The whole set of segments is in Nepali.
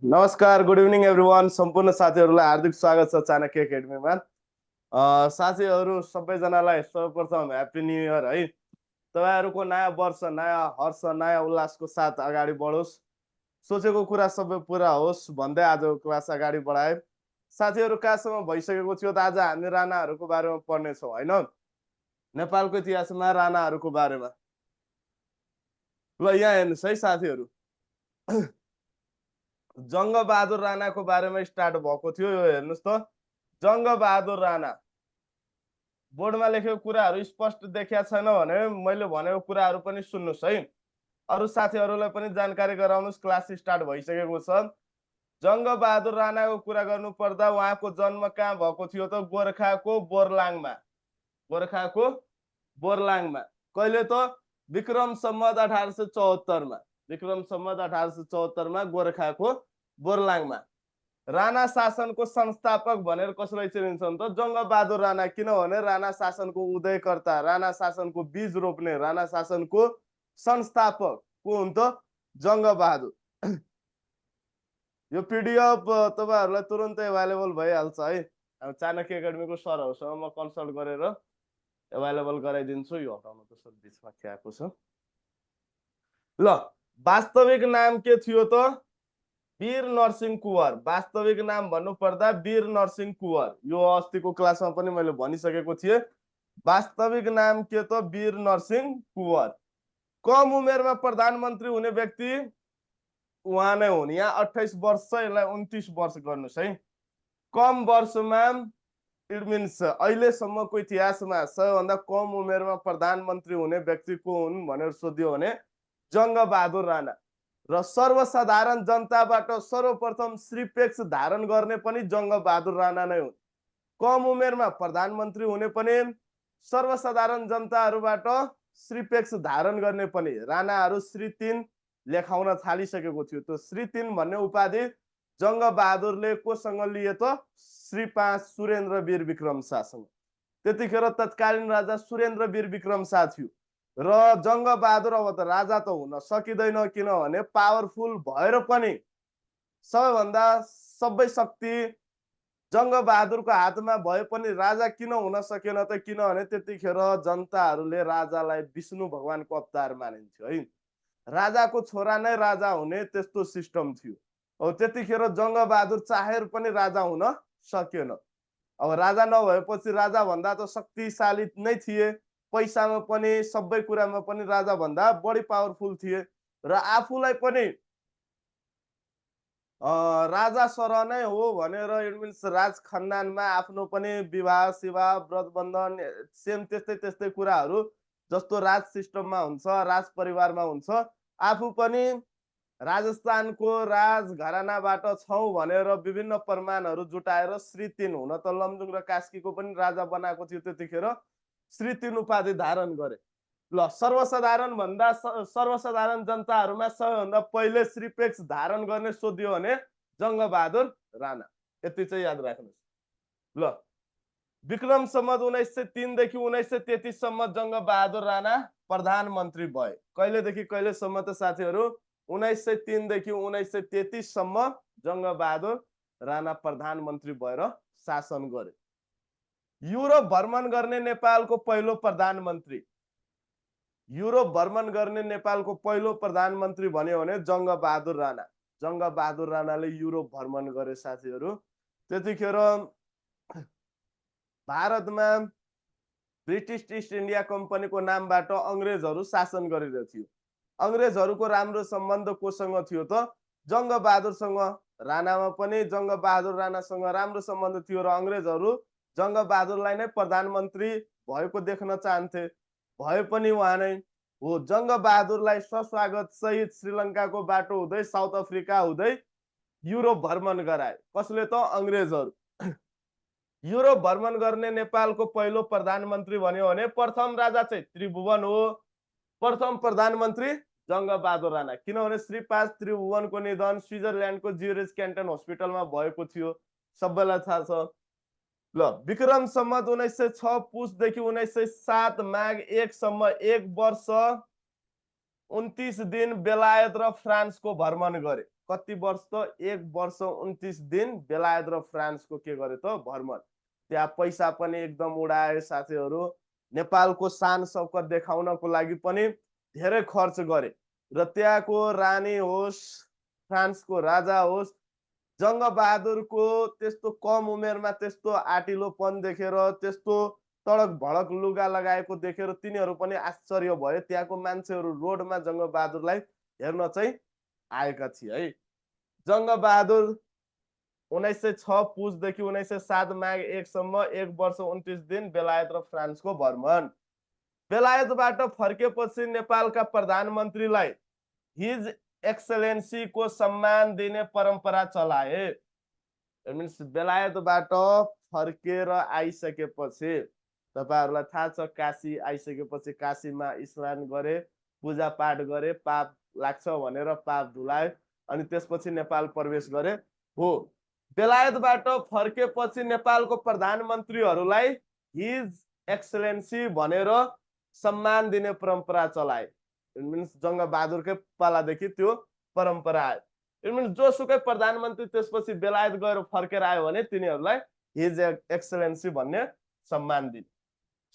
नमस्कार, गुड इभिनिङ एभ्रिवान। सम्पूर्ण साथीहरूलाई हार्दिक स्वागत छ चाणक्य एकाडेमीमा। साथीहरू सबैजनालाई सर्वप्रथम ह्याप्पी न्यू इयर है। तपाईँहरूको नयाँ वर्ष नयाँ हर्ष नयाँ उल्लासको साथ अगाडि बढोस्, सोचेको कुरा सबै पुरा होस् भन्दै आजको क्लास अगाडि बढाए। साथीहरू कहाँसम्म भइसकेको थियो त आज हामी राणाहरूको बारेमा पढ्नेछौँ होइन, नेपालको इतिहासमा राणाहरूको बारेमा। ल यहाँ हेर्नुहोस् है साथीहरू, जङ्गबहादुर राणाको बारेमा स्टार्ट भएको थियो। यो हेर्नुहोस् त, जङ्गबहादुर राणा। बोर्डमा लेखेको कुराहरू स्पष्ट देखिया छैन भने मैले भनेको कुराहरू पनि सुन्नुहोस् है, अरू साथीहरूलाई पनि जानकारी गराउनुहोस्। क्लास स्टार्ट भइसकेको छ। जङ्गबहादुर राणाको कुरा गर्नु पर्दा उहाँको जन्म कहाँ भएको थियो त? गोर्खाको बोरलाङमा। गोर्खाको बोरलाङमा। कहिले त? विक्रम सम्वत 1874 मा। विक्रम सम्वत 1874 मा गोर्खाको बोरलाङमा। राणा शासनको संस्थापक भनेर कसलाई चिनिन्छन् त? जङ्गबहादुर राणा। किनभने राणा शासनको उदयकर्ता, राणा शासनको बीज रोप्ने, राणा शासनको संस्थापक को हुन् त? जङ्गबहादुर। यो पीडीएफ तपाईहरुलाई तुरुन्तै अवेलेबल भइहाल्छ है। चाणक्य एकाडेमीको सरहरुसँग म कन्सल्ट गरेर अवेलेबल गराइदिन्छु। यो हटाउन त सर बिचमा के आएको छ। ल, वास्तविक नाम के थियो त? वीर नरसिंह कुँवर। वास्तविक नाम भन्नु पर्दा वीर नरसिंह कुँवर। यो अस्तिको क्लासमा पनि मैले भनिसकेको थिएँ। वास्तविक नाम के त? वीर नरसिंह कुँवर। कम उमेरमा प्रधानमन्त्री हुने व्यक्ति उहाँ नै हुन्। यहाँ 28 वर्ष, यसलाई 29 वर्ष गर्नुस् है। कम वर्षमा इट मिन्स अहिलेसम्मको इतिहासमा सबैभन्दा कम उमेरमा प्रधानमन्त्री हुने व्यक्ति को हुन् भनेर सोधियो भने जङ्गबहादुर राणा। र सर्वसाधारण जनताबाट सर्वप्रथम श्रीपेक्ष धारण गर्ने पनि जङ्गबहादुर राणा नै हुन्। कम उमेरमा प्रधानमन्त्री हुने पनि, सर्वसाधारण जनताहरूबाट श्रीपेक्ष धारण गर्ने पनि। राणाहरू श्री 3 लेखाउन थालिसकेको थियो। त्यो श्री 3 भन्ने उपाधि जङ्गबहादुरले कोसँग लिए त? श्री 5 सुरेन्द्र वीर विक्रम शाहसँग। त्यतिखेर तत्कालीन राजा सुरेन्द्र वीर विक्रम शाह थियो। र जङ्गबहादुर अब त राजा त हुन सकिँदैन, किनभने पावरफुल भएर पनि सबैभन्दा सबै शक्ति जङ्गबहादुरको हातमा भए पनि राजा किन हुन सकेन त? किनभने त्यतिखेर जनताहरूले राजालाई विष्णु भगवानको अवतार मानिन्थ्यो है। राजाको छोरा नै राजा हुने त्यस्तो सिस्टम थियो। अब त्यतिखेर जङ्गबहादुर चाहेर पनि राजा हुन सकेन। अब राजा नभएपछि राजा भन्दा त शक्तिशाली नै थिए, पैसामा पनि सबै कुरामा पनि राजा भन्दा बढी पावरफुल थिए। र आफूलाई पनि राजा सरह नै हो भनेर इट मिन्स राज खानदानमा आफ्नो पनि विवाह सिवाह व्रत बन्धन सेम त्यस्तै कुराहरू जस्तो राज सिस्टममा हुन्छ, राज परिवारमा हुन्छ। आफू पनि राजस्थानको राजघरानाबाट छौं भनेर विभिन्न प्रमाणहरू जुटाएर श्री 3 हुन त लमजुङ र कास्कीको पनि राजा बनाएको थियो। त्यतिखेर श्री 3 उपाधि धारण गरे। ल, सर्वसाधारण भन्दा सर्वसाधारण जनताहरूमा सबैभन्दा पहिले श्रीपेक्ष धारण गर्ने सोधियो भने जङ्गबहादुर राणा। यति चाहिँ याद राख्नुहोस्। ल, विक्रम सम्वत 1903 देखि 1933 सम्म जङ्गबहादुर राणा प्रधानमन्त्री भए। कहिलेदेखि कहिलेसम्म त साथीहरू? 1903 देखि 1933 सम्म जङ्गबहादुर राणा प्रधानमन्त्री भएर शासन गरे। युरोप भ्रमण गर्ने नेपालको पहिलो प्रधानमन्त्री। युरोप भ्रमण गर्ने नेपालको पहिलो प्रधानमन्त्री भन्यो भने जङ्गबहादुर राणा। जङ्गबहादुर राणाले युरोप भ्रमण गरे साथीहरू। त्यतिखेर भारतमा ब्रिटिश इस्ट इन्डिया कम्पनीको नामबाट अंग्रेजहरू शासन गरिरहेको थियो। अंग्रेजहरूको राम्रो सम्बन्ध कोसँग थियो त? जङ्गबहादुरसँग। राणामा पनि जङ्गबहादुर राणासँग राम्रो सम्बन्ध थियो र अंग्रेजहरू जङ्गबहादुरलाई नै प्रधानमन्त्री भएको देख्न चाहन्थे। भए पनि उहाँ नै हो। जङ्गबहादुरलाई स्वागत सहित श्रीलङ्काको बाटो हुँदै साउथ अफ्रिका हुँदै युरोप भ्रमण गराए। कसले त? अंग्रेजहरू। युरोप भ्रमण गर्ने नेपालको पहिलो प्रधानमन्त्री भन्यो भने प्रथम राजा चाहिँ त्रिभुवन हो, प्रथम प्रधानमन्त्री जङ्गबहादुर राणा। किनभने श्री 5 त्रिभुवनको निधन स्विजरल्यान्डको ज्युरिच क्यान्टन हस्पिटलमा भएको थियो, सबैलाई थाहा छ। ल विक्रम सम्वत 1906 पुसदेखि 1907 माघ 1 सम्म 1 वर्ष 29 दिन बेलायत र फ्रान्सको भ्रमण गरे। कति वर्ष त 1 वर्ष 29 दिन बेलायत र फ्रान्सको के गरे त भ्रमण। त्यहाँ पैसा पनि एकदम उडाए साथीहरू, नेपालको शान शौकत देखाउनको लागि पनि धेरै खर्च गरे र त्यहाँको रानी होस्, फ्रान्सको राजा होस्, जङ्गबहादुरको त्यस्तो कम उमेरमा त्यस्तो आटिलोपन देखेर, त्यस्तो तडक भडक लुगा लगाएको देखेर तिनीहरू पनि आश्चर्य भयो। त्यहाँको मान्छेहरू रोडमा जङ्गबहादुरलाई हेर्न चाहिँ आएका थिए है। जङ्गबहादुर 1906 पुसदेखि 1907 माघ 1 सम्म 1 वर्ष 29 दिन बेलायत र फ्रान्सको भ्रमण। बेलायतबाट फर्केपछि नेपालका प्रधानमन्त्रीलाई हिज एक्सलेन्सीको सम्मान दिने परम्परा चलाए। मिन्स बेलायतबाट फर्केर आइसकेपछि तपाईहरुलाई थाहा छ, काशी आइसकेपछि काशीमा स्नान गरे, पूजा पाठ गरे, पाप लाग्छ भनेर पाप धुलाए अनि त्यसपछि नेपाल प्रवेश गरे हो। बेलायतबाट फर्केपछि नेपालको प्रधानमन्त्रीहरूलाई हिज एक्सलेन्सी भनेर सम्मान दिने परम्परा चलाए। इट मिन्स जङ्गबहादुरकै पालादेखि त्यो परम्परा आयो। इट मिन्स जोसुकै प्रधानमन्त्री त्यसपछि बेलायत गएर फर्केर आयो भने तिनीहरूलाई हिज एक्सलेन्सी भन्ने सम्मान दिने।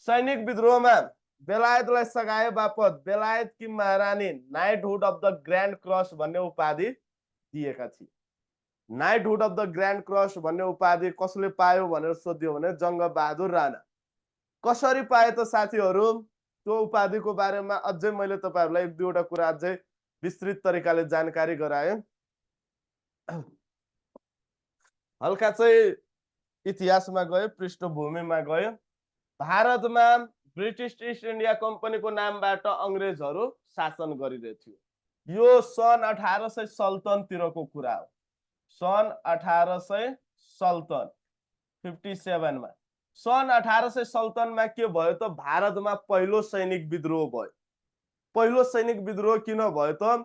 सैनिक विद्रोहमा बेलायतलाई सघाए बापत बेलायतकी महारानी knighthood of the grand cross भन्ने उपाधि दिएका थिए। Knighthood of the grand cross भन्ने उपाधि कसले पायो भनेर सोध्यो भने जङ्गबहादुर राणा। कसरी पाए त साथीहरू, त्यो उपाधिको बारेमा अझै मैले तपाईहरुलाई एक दुईवटा कुरा अझै विस्तृत तरिकाले जानकारी गराए। हल्का चाहिँ इतिहासमा गयो, पृष्ठभूमिमा गयो। भारतमा ब्रिटिश ईस्ट इन्डिया कम्पनीको नामबाट अंग्रेजहरू शासन गरिरहेको थियो। यो सन् 1857 तिरको कुरा हो। सन् 1857 मा सन् 1857 मा के भयो त भारतमा पहिलो सैनिक विद्रोह भयो। पहिलो सैनिक विद्रोह किन भयो त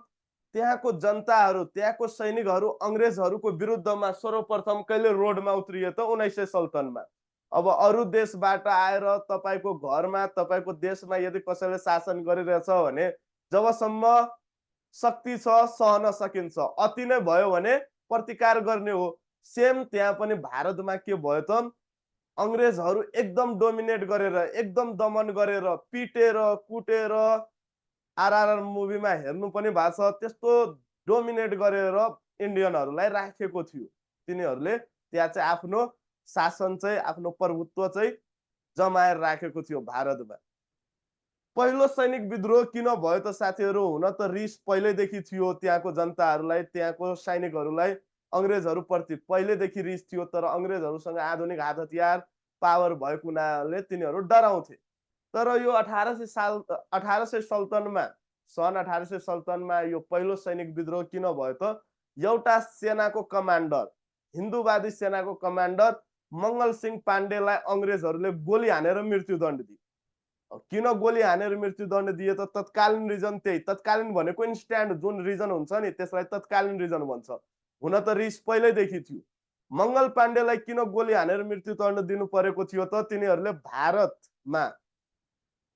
त्यहाँको जनताहरू, त्यहाँको सैनिकहरू अंग्रेजहरूको विरुद्धमा सर्वप्रथम कहिले रोडमा उत्रिए त 1957 मा। अब अरू देशबाट आएर तपाईको घरमा, तपाईको देशमा यदि कसैले शासन गरिरहेछ भने जबसम्म शक्ति छ सहन सकिन्छ, अति नै भयो भने प्रतिकार गर्ने हो। सेम त्यहाँ पनि भारतमा के भयो त अंग्रेजहरू एकदम डोमिनेट गरेर, एकदम दमन गरेर, पिटेर कुटेर, आरआरआर मुभीमा हेर्नु पनि भएको छ, त्यस्तो डोमिनेट गरेर इन्डियनहरूलाई राखेको थियो। तिनीहरूले त्यहाँ चाहिँ आफ्नो शासन चाहिँ, आफ्नो प्रभुत्व चाहिँ जमाएर राखेको थियो भारतमा। पहिलो सैनिक विद्रोह किन भयो त साथीहरू, हुन त रिस पहिल्यैदेखि थियो त्यहाँको जनताहरूलाई, त्यहाँको सैनिकहरूलाई अंग्रेजहरूप्रति पहिल्यैदेखि रिस थियो। तर अंग्रेजहरूसँग आधुनिक हात हतियार पावर भएको हुनाले तिनीहरू डराउँथे। तर यो 1857 मा, सन् 1857 मा यो पहिलो सैनिक विद्रोह किन भयो त एउटा सेनाको कमान्डर, हिन्दूवादी सेनाको कमान्डर मंगल सिंह पाण्डेलाई अंग्रेजहरूले गोली हानेर मृत्युदण्ड दिए। किन गोली हानेर मृत्युदण्ड दिए त तत्कालीन रिजन त्यही। तत्कालीन भनेको इन्स्ट्यान्ट जुन रिजन हुन्छ नि त्यसलाई तत्कालीन रिजन भन्छ। हुन त रिस पहिल्यैदेखि थियो। मंगल पाण्डेलाई किन गोली हानेर मृत्युदण्ड दिनु परेको थियो त तिनीहरूले भारतमा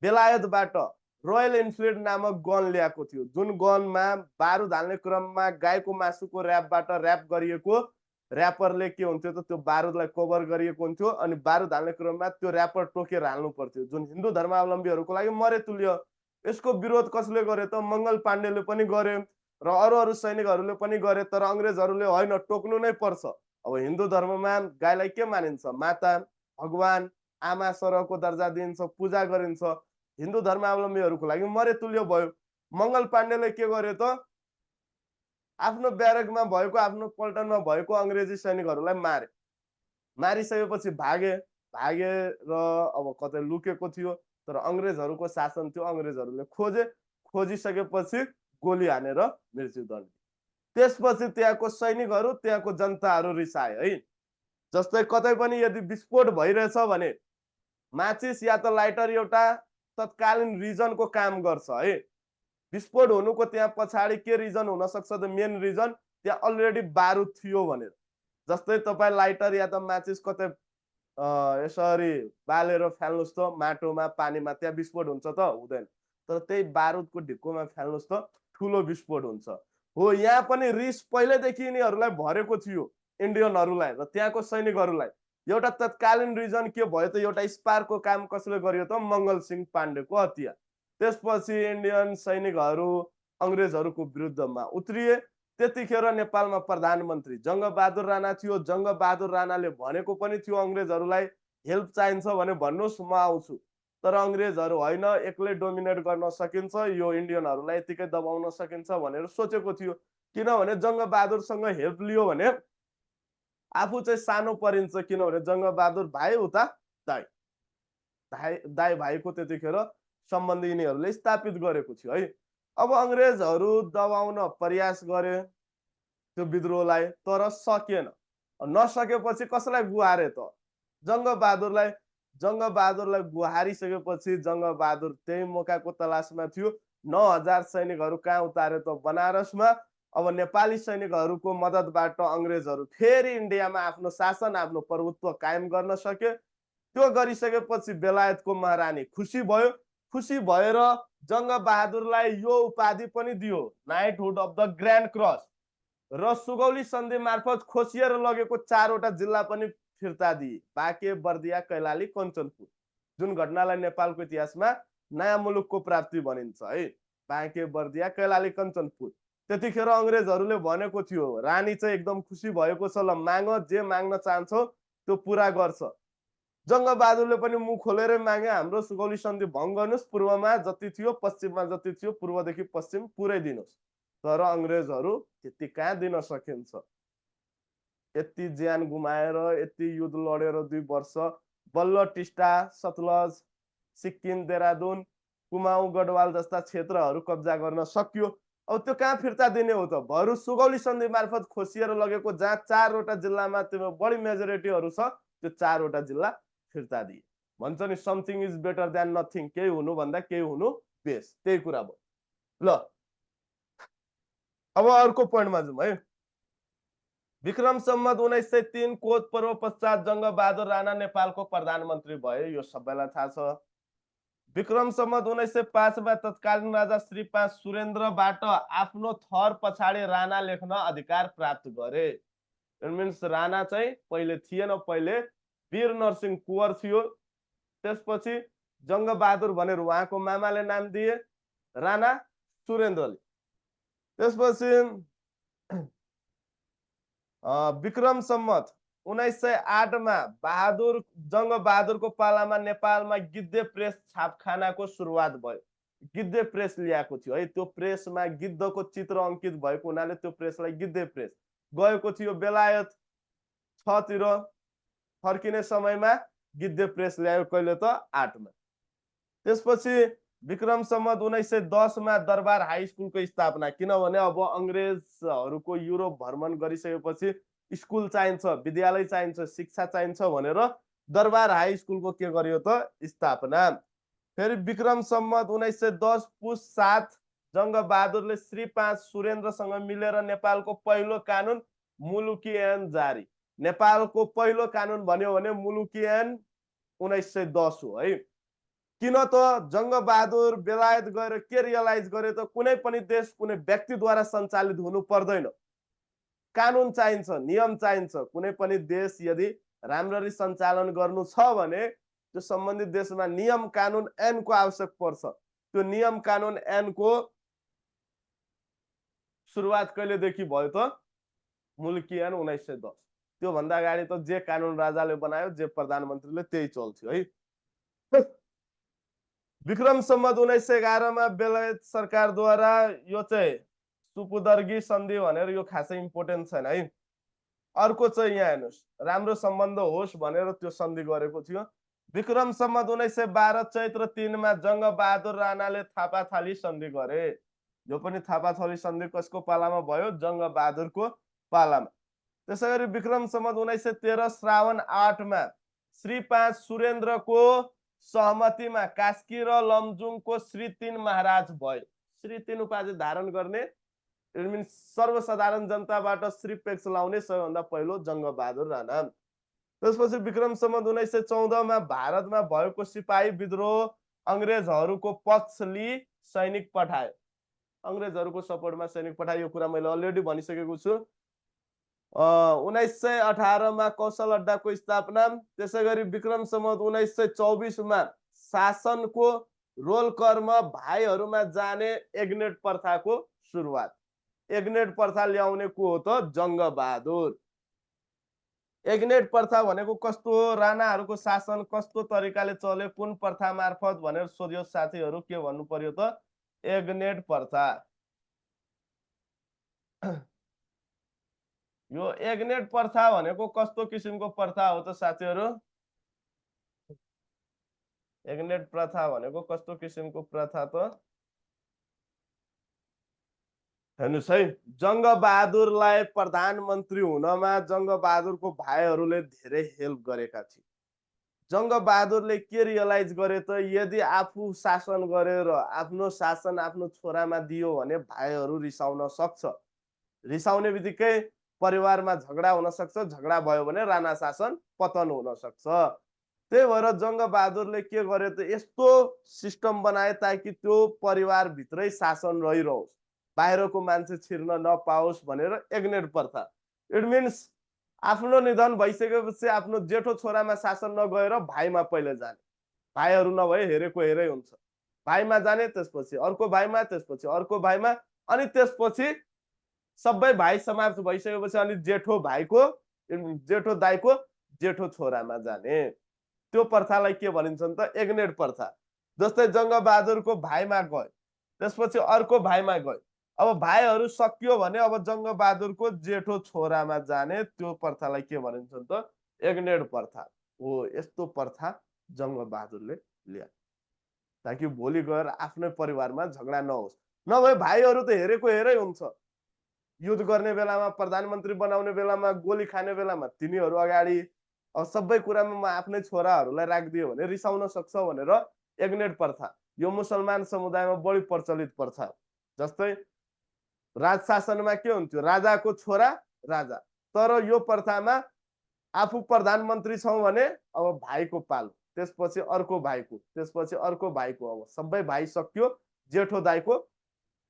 बेलायतबाट रोयल इनफिल्ड नामक गन ल्याएको थियो, जुन गनमा बारुद हाल्ने क्रममा गाईको मासुको र्यापबाट र्याप गरिएको र्यापरले के हुन्थ्यो त त्यो बारुदलाई कभर गरिएको हुन्थ्यो अनि बारुद हाल्ने क्रममा त्यो र्यापर टोकेर हाल्नु पर्थ्यो, जुन हिन्दू धर्मावलम्बीहरूको लागि मरेतुल्य। यसको विरोध कसले गरे त मंगल पाण्डेले पनि गरे र अरू सैनिकहरूले पनि गरे। तर अंग्रेजहरूले होइन, टोक्नु नै पर्छ। अब हिन्दू धर्ममा गाईलाई के मानिन्छ? माता, भगवान, आमा सरहको दर्जा दिइन्छ, पूजा गरिन्छ। हिन्दू धर्मावलम्बीहरूको लागि मरेतुल्य भयो। मंगल पाण्डेले के गरे त आफ्नो ब्यारेकमा भएको, आफ्नो पल्टनमा भएको अंग्रेजी सैनिकहरूलाई मारे। मारिसकेपछि भागे र अब कतै लुकेको थियो। तर अंग्रेजहरूको शासन थियो, अंग्रेजहरूले खोजे, खोजिसकेपछि गोली हानेर मृत्युदण्ड। त्यसपछि त्यहाँको सैनिकहरू, त्यहाँको जनताहरू रिसाए है। जस्तै कतै पनि यदि विस्फोट भइरहेछ भने माचिस या त लाइटर एउटा तत्कालीन रिजनको काम गर्छ है। विस्फोट हुनुको त्यहाँ पछाडि के रिजन हुन सक्छ त मेन रिजन त्यहाँ अलरेडी बारुद थियो भनेर। जस्तै तपाईँ लाइटर या त माचिस कतै यसरी बालेर फ्याल्नुहोस् त माटोमा पानीमा, त्यहाँ विस्फोट हुन्छ त हुँदैन। तर त्यही बारुदको ढिक्कोमा फ्याल्नुहोस् त ठुलो विस्फोट हुन्छ। हो, यहाँ पनि रिस पहिल्यैदेखि यिनीहरूलाई भरेको थियो इन्डियनहरूलाई र त्यहाँको सैनिकहरूलाई। एउटा तत्कालीन रिजन के भयो त एउटा स्पार्कको काम कसले गर्यो त मङ्गल सिंह पाण्डेको हत्या। त्यसपछि इन्डियन सैनिकहरू अङ्ग्रेजहरूको विरुद्धमा उत्रिए। त्यतिखेर नेपालमा प्रधानमन्त्री जङ्गबहादुर राणा थियो। जङ्गबहादुर राणाले भनेको पनि थियो अङ्ग्रेजहरूलाई हेल्प चाहिन्छ भने भन्नुहोस् म आउँछु। तर अङ्ग्रेजहरू होइन, एक्लै डोमिनेट गर्न सकिन्छ, यो इन्डियनहरूलाई यतिकै दबाउन सकिन्छ भनेर सोचेको थियो। किनभने जङ्गबहादुरसँग हेल्प लियो भने आफू चाहिँ सानो परिन्छ, किनभने जङ्गबहादुर भाइ उता दाइ दाइ दाइ भाइको त्यतिखेर सम्बन्ध यिनीहरूले स्थापित गरेको थियो है। अब अङ्ग्रेजहरू दबाउन प्रयास गरे त्यो विद्रोहलाई, तर सकेन। नसकेपछि कसलाई गुहारे त जङ्गबहादुरलाई। जङ्गबहादुरलाई गुहारिसकेपछि जङ्गबहादुर त्यही मौकाको तलासमा थियो। 9,000 सैनिकहरू कहाँ उतारे त बनारसमा। अब नेपाली सैनिकहरूको मद्दतबाट अङ्ग्रेजहरू फेरि इन्डियामा आफ्नो शासन आफ्नो प्रभुत्व कायम गर्न सके। त्यो गरिसकेपछि बेलायतको महारानी खुसी भयो। खुसी भएर जङ्गबहादुरलाई यो उपाधि पनि दियो, knighthood of the grand cross, र सुगौली सन्धि मार्फत खोसिएर लगेको 4वटा जिल्ला पनि फिर्ता दिए, बाँके, बर्दिया, कैलाली, कञ्चनपुर। जुन घटनालाई नेपालको इतिहासमा नयाँ मुलुकको प्राप्ति भनिन्छ है। बाँके, बर्दिया, कैलाली, कञ्चनपुर। त्यतिखेर अङ्ग्रेजहरूले भनेको थियो, रानी चाहिँ एकदम खुसी भएको छ, ल माग, जे माग्न चाहन्छौ त्यो पुरा गर्छ। जङ्गबहादुरले पनि मुख खोलेरै मागे, हाम्रो सुगौली सन्धि भङ्ग गर्नुहोस्, पूर्वमा जति थियो पश्चिममा जति थियो पूर्वदेखि पश्चिम पुरै दिनुहोस्। तर अङ्ग्रेजहरू त्यति कहाँ दिन सकिन्छ। यति ज्यान गुमाएर यति युद्ध लडेर 2 वर्ष बल्ल टिस्टा, सतलज, सिक्किम, देहरादुन, कुमाऊं, गढवाल जस्ता क्षेत्रहरू कब्जा गर्न सक्यो। अब त्यो कहाँ फिर्ता दिने हो त? बरु सुगौली सन्धि मार्फत खोसिएर लगेको जहाँ 4वटा जिल्लामा त्यो बढी मेजोरिटीहरू छ त्यो 4वटा जिल्ला फिर्ता दिए। भन्छ नि something is better than nothing, केही हुनु भन्दा केही हुनु बेस्ट, त्यही कुरा भयो। ल अब अर्को पोइन्टमा जाउँ है। विक्रम सम्वत 1903 कोत पर्व पश्चात जङ्गबहादुर राणा नेपालको प्रधानमन्त्री भए, यो सबैलाई थाहा छ। विक्रम सम्वत 1905 मा तत्कालीन राजा श्री 5 सुरेन्द्रबाट आफ्नो थर पछाडि राणा लेख्न अधिकार प्राप्त गरे। इट मिन्स राणा चाहिँ पहिले थिएन, पहिले वीर नरसिंह कुँवर थियो। त्यसपछि जङ्गबहादुर भनेर उहाँको मामाले नाम दिए, राणा सुरेन्द्रले। त्यसपछि विक्रम सम्वत 1908 मा जङ्गबहादुरको पालामा नेपालमा गिद्धे प्रेस छापखानाको सुरुवात भयो। गिद्धे प्रेस ल्याएको थियो है। त्यो प्रेसमा गिद्धको चित्र अङ्कित भएको हुनाले त्यो प्रेसलाई गिद्धे प्रेस गएको थियो बेलायत 6 तिर। फर्किने समयमा गिद्धे प्रेस ल्यायो, कहिले त 8 मा। त्यसपछि विक्रम सम्वत 1910 मा दरबार हाई स्कुलको स्थापना, किनभने अब अङ्ग्रेजहरूको युरोप भ्रमण गरिसकेपछि स्कुल चाहिन्छ, विद्यालय चाहिन्छ, शिक्षा चाहिन्छ भनेर दरबार हाई स्कुलको के गरियो त स्थापना। फेरि विक्रम सम्वत 1910 पुस 7 जङ्गबहादुरले श्री 5 सुरेन्द्रसँग मिलेर नेपालको पहिलो कानुन मुलुकी ऐन जारी। नेपालको पहिलो कानुन भन्यो भने मुलुकी ऐन 1910 हो है। किन त जङ्गबहादुर बेलायत गएर के रियलाइज गरे त कुनै पनि देश कुनै व्यक्तिद्वारा सञ्चालित हुनु पर्दैन, कानुन चाहिन्छ, नियम चाहिन्छ। कुनै पनि देश यदि राम्ररी सञ्चालन गर्नु छ भने त्यो सम्बन्धित देशमा नियम कानुन ऐनको आवश्यक पर्छ। त्यो नियम कानुन ऐनको सुरुवात कहिलेदेखि भयो त मुलुकी ऐन 1910। त्यो भन्दा अगाडि त जे कानुन राजाले बनायो, जे प्रधानमन्त्रीले त्यही चल्थ्यो है। विक्रम सम्वत 1911 मा बेलायत सरकारद्वारा यो चाहिँ सुपुदर्गी सन्धि भनेर, यो खासै इम्पोर्टेन्ट छैन है। अर्को चाहिँ यहाँ हेर्नुहोस्, राम्रो सम्बन्ध होस् भनेर त्यो सन्धि गरेको थियो। विक्रम सम्वत 1912 चैत्र 3 मा जङ्गबहादुर राणाले थापाथली सन्धि गरे। यो पनि थापाथली सन्धि कसको पालामा भयो? जङ्गबहादुरको पालामा। त्यसैगरी विक्रम सम्वत 1913 श्रावण 8 मा श्री 5 सुरेन्द्रको सहमतिमा कास्की र लमजुङको श्री 3 महाराज भयो। श्री 3 उपाधि धारण गर्ने इट मिन्स सर्वसाधारण जनताबाट श्री पेक्स लाउने सबैभन्दा पहिलो जङ्गबहादुर राणा। त्यसपछि विक्रम सम्वत 1914 मा भारतमा भएको सिपाही विद्रोह अंग्रेजहरूको पक्ष लिई सैनिक पठायो। अंग्रेजहरूको सपोर्टमा सैनिक पठायो, यो कुरा मैले अलरेडी भनिसकेको छु। 1918 मा कौशल अड्डाको स्थापना। त्यसैगरी विक्रम सम्वत 1924 मा शासनको रोल कर्म भाइहरूमा जाने एग्नेट प्रथाको सुरुवात। एग्नेट प्रथा ल्याउने को हो त जङ्गबहादुर। एग्नेट प्रथा भनेको कस्तो हो, राणाहरूको शासन कस्तो तरिकाले चल्यो, कुन प्रथा मार्फत भनेर सोध्यो साथीहरू, के भन्नु पर्यो त एग्नेट प्रथा। यो एग्नेट प्रथा भनेको कस्तो किसिमको प्रथा हो त साथीहरू? एग्नेट प्रथा भनेको कस्तो किसिमको प्रथा त? हेर्नुस् है, जङ्गबहादुरलाई प्रधानमन्त्री हुनमा जङ्गबहादुरको भाइहरूले धेरै हेल्प गरेका थिए। जङ्गबहादुरले के रियलाइज गरे त यदि आफू शासन गरेर आफ्नो शासन आफ्नो छोरामा दियो भने भाइहरू रिसाउन सक्छ। रिसाउने बित्तिकै परिवारमा झगडा हुन सक्छ, झगडा भयो भने राणा शासन पतन हुन सक्छ। त्यही भएर जङ्गबहादुरले के गरे त यस्तो सिस्टम बनाए ताकि त्यो परिवारभित्रै शासन रहिरहोस्, बाहिरको मान्छे छिर्न नपाओस् भनेर एग्नेट प्रथा। इट मिन्स आफ्नो निधन भइसकेपछि आफ्नो जेठो छोरामा शासन नगएर भाइमा पहिले जाने, भाइहरू नभए हेरेको हेरै हुन्छ। भाइमा जाने, त्यसपछि अर्को भाइमा, त्यसपछि अर्को भाइमा, अनि त्यसपछि सबै भाइ समाप्त भइसकेपछि अनि जेठो भाइको जेठो दाइको जेठो छोरामा जाने। त्यो प्रथालाई के भनिन्छ त एग्नेट प्रथा। जस्तै जङ्गबहादुरको भाइमा गयो, त्यसपछि अर्को भाइमा गयो, अब भाइहरू सकियो भने अब जङ्गबहादुरको जेठो छोरामा जाने, त्यो प्रथालाई के भनिन्छ त एग्नेट प्रथा हो। यस्तो प्रथा जङ्गबहादुरले ल्याए ताकि भोलि गएर आफ्नै परिवारमा झगडा नहोस्। नभए भाइहरू त हेरेको हेरै हुन्छ। युद्ध गर्ने बेलामा, प्रधानमन्त्री बनाउने बेलामा, गोली खाने बेलामा तिनीहरू अगाडि सबै कुरामा म आफ्नै छोराहरूलाई राखिदियो भने रिसाउन सक्छ भनेर एग्नेट प्रथा। यो मुसलमान समुदायमा बढी प्रचलित प्रथा। जस्तै राज शासनमा के हुन्थ्यो, राजाको छोरा राजा, तर यो प्रथामा आफू प्रधानमन्त्री छौं भने अब भाइको पालो, त्यसपछि अर्को भाइको, त्यसपछि अर्को भाइको, अब सबै भाइ सकियो जेठो दाइको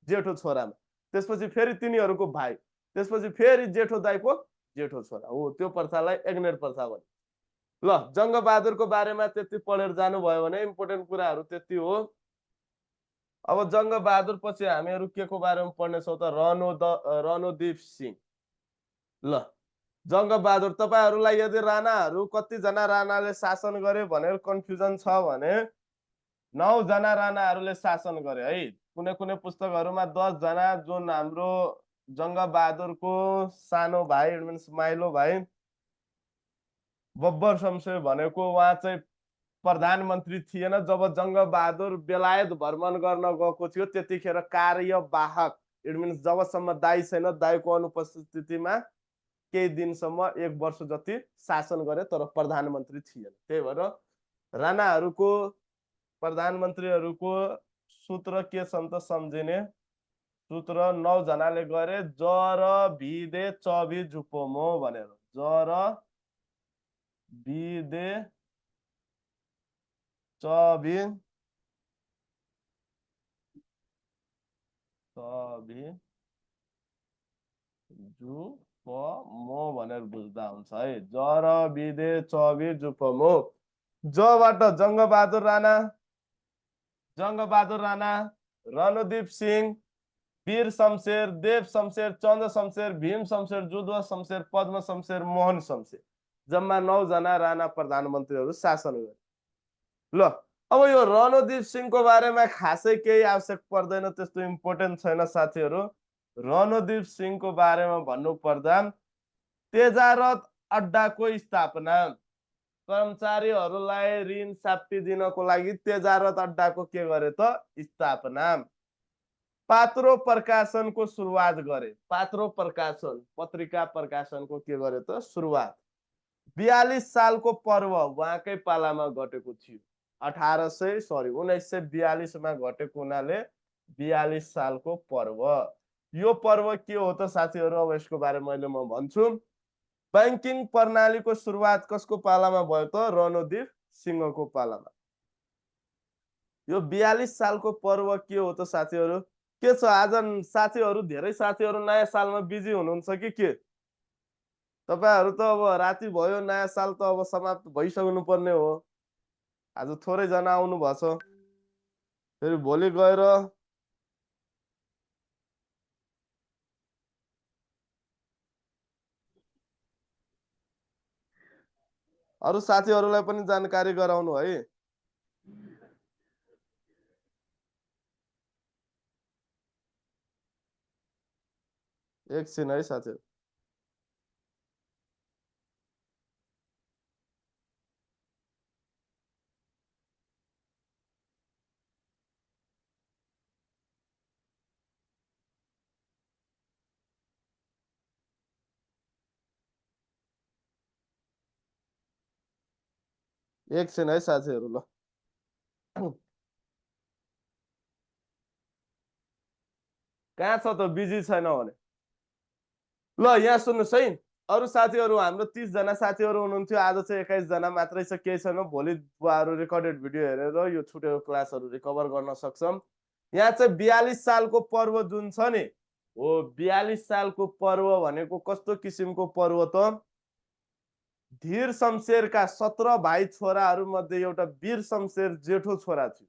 जेठो छोरामा, त्यसपछि फेरि तिनीहरूको भाइ, त्यसपछि फेरि जेठो दाइको जेठो छोरा हो। त्यो प्रथालाई एग्नेट प्रथा भन्छ। ल, जङ्गबहादुरको बारेमा त्यति पढेर जानुभयो भने इम्पोर्टेन्ट कुराहरू त्यति हो। अब जङ्गबहादुर पछि हामीहरू के को बारेमा पढ्नेछौँ त रणोदीप सिंह। ल, जङ्गबहादुर, तपाईहरूलाई यदि राणाहरू कतिजना राणाले शासन गरे भनेर कन्फ्युजन छ भने 9 जना राणाहरूले शासन गरे है। कुनै कुनै पुस्तकहरूमा 10 जना, जुन हाम्रो जङ्गबहादुरको सानो भाइ मिन्स माइलो भाइ बब्बर शमशेर भनेको उहाँ चाहिँ प्रधानमन्त्री थिएन। जब जङ्गबहादुर बेलायत भ्रमण गर्न गएको थियो त्यतिखेर कार्यवाहक इट मिन्स जबसम्म दाइ छैन, दाइको अनुपस्थितिमा केही दिनसम्म 1 वर्ष जति शासन गरे, तर प्रधानमन्त्री थिएन। त्यही भएर राणाहरूको प्रधानमन्त्रीहरूको सूत्र के छन् त सम्झिने सूत्र 9 जनाले गरे, जर भिदे चबी झुपोमो भनेर। जर भिदे चबी जुपमो भनेर बुझ्दा हुन्छ है। जर भिदे चबी जुपमो। जबाट जङ्गबहादुर राणा, रणदीप सिंह, वीर शमशेर, देव शमशेर, चन्द्र शमशेर, भीम शमशेर, जुद्ध शमशेर, पद्म शमशेर, मोहन शमशेर, जम्मा 9 जना राणा प्रधानमन्त्रीहरू शासन गरे। ल, अब यो रणदीप सिंहको बारेमा खासै केही आवश्यक पर्दैन, त्यस्तो इम्पोर्टेन्ट छैन साथीहरू। रणदीप सिंहको बारेमा भन्नु पर्दा तेजारत अड्डाको स्थापना, कर्मचारीहरूलाई ऋण साप्ती दिनको लागि तेजारत अड्डाको के गरे त स्थापना। पात्रो प्रकाशनको सुरुवात गरे। पात्रो प्रकाशन पत्रिका प्रकाशनको के गरे त सुरुवात 42 सालको पर्व उहाँकै पालामा घटेको थियो। 1942 मा घटेको हुनाले 42 सालको पर्व। यो पर्व के हो त साथीहरू, अब यसको बारेमा मैले म भन्छु। बैंकिङ प्रणालीको सुरुवात कसको पालामा भयो त रणदीप सिंहको पालामा। यो 42 सालको पर्व के हो त साथीहरू? के छ आज साथीहरू, धेरै साथीहरू नयाँ सालमा बिजी हुनुहुन्छ कि के? तपाईहरु त अब राति भयो, नयाँ साल त अब समाप्त भइसक्नु पर्ने हो। आज थोरै जना आउनु भछ। फेरि भोलि गएर अरु साथीहरूलाई पनि जानकारी गराउनु है। एकछिन है साथीहरू। एकछिन है साथीहरू ल। कहाँ छ त, बिजी छैन भने? ल यहाँ सुन्नुहोस् है, अरू साथीहरू हाम्रो 30 जना साथीहरू हुनुहुन्थ्यो, आज चाहिँ 21 जना मात्रै छ। केही छैन, भोलि बुवाहरू रेकर्डेड भिडियो हेरेर यो छुटेको क्लासहरू रिकभर गर्न सक्छौँ। यहाँ चाहिँ 42 सालको पर्व जुन छ नि हो, 42 सालको पर्व भनेको कस्तो किसिमको पर्व त? धीर शमशेरका 17 भाइ छोराहरू मध्ये एउटा वीर शमशेर जेठो छोरा थियो।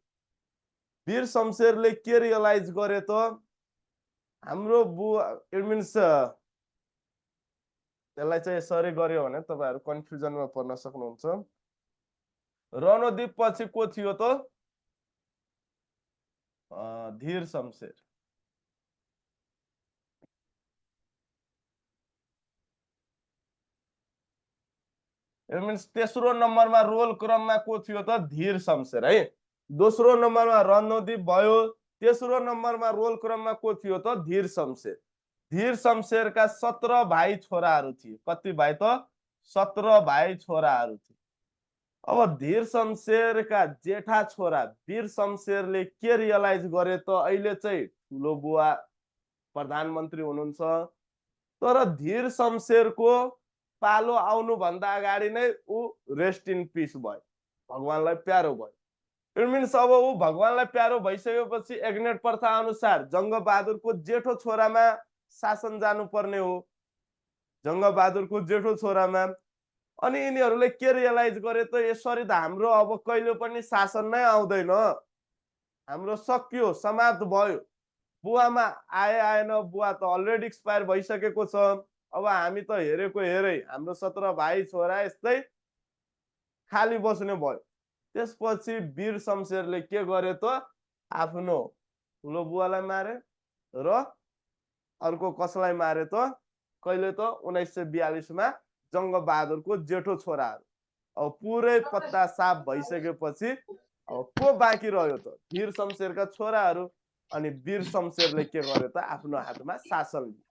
वीर शमशेरले के रियलाइज गरे त? हाम्रो बुवा, इट मिन्स त्यसलाई चाहिँ यसरी गर्यो भने तपाईहरु कन्फ्युजनमा पर्न सक्नुहुन्छ। रणदीप पछि को थियो त? धीर शमशेर। इट मिन्स तेस्रो नम्बरमा रोल क्रममा को थियो त? धीर शमशेर है। दोस्रो नम्बरमा रणदीप भयो, तेस्रो नम्बरमा रोल क्रममा को थियो त? धीर शमशेर। धीर शमशेरका 17 भाइ छोराहरू थिए। कति भाइ त? 17 भाइ छोराहरू थिए। अब धीर शमशेरका जेठा छोरा वीर शमशेरले के रियलाइज गरे त? अहिले चाहिँ ठुलो बुवा प्रधानमन्त्री हुनुहुन्छ, तर धीर शमशेरको पालो आउनु भन्दा अगाडि नै ऊ रेस्ट इन पीस भयो, भगवानलाई प्यारो भयो। इट मिन्स अब ऊ भगवानलाई प्यारो भइसकेपछि एग्नेट प्रथा अनुसार जङ्गबहादुरको जेठो छोरामा शासन जानुपर्ने हो, जङ्गबहादुरको जेठो छोरामा। अनि यिनीहरूले के रियलाइज गरे त? यसरी त हाम्रो अब कहिले पनि शासन नै आउँदैन, हाम्रो सकियो, समाप्त भयो। बुवामा आएन, बुवा त अलरेडी एक्सपायर भइसकेको छ। अब हामी त हेरेको हेरै, हाम्रो 17 भाइ छोरा यस्तै खाली बस्ने भयो। त्यसपछि वीर शमशेरले के गरे त? आफ्नो ठुलो बुवालाई मारे र अर्को कसलाई मारे त? कहिले त 1942 मा जङ्गबहादुरको जेठो छोराहरू। अब पुरै पत्ता साफ भइसकेपछि अब को बाँकी रह्यो त? वीर शमशेरका छोराहरू। अनि वीर शमशेरले के गरे त? आफ्नो हातमा शासन लिए।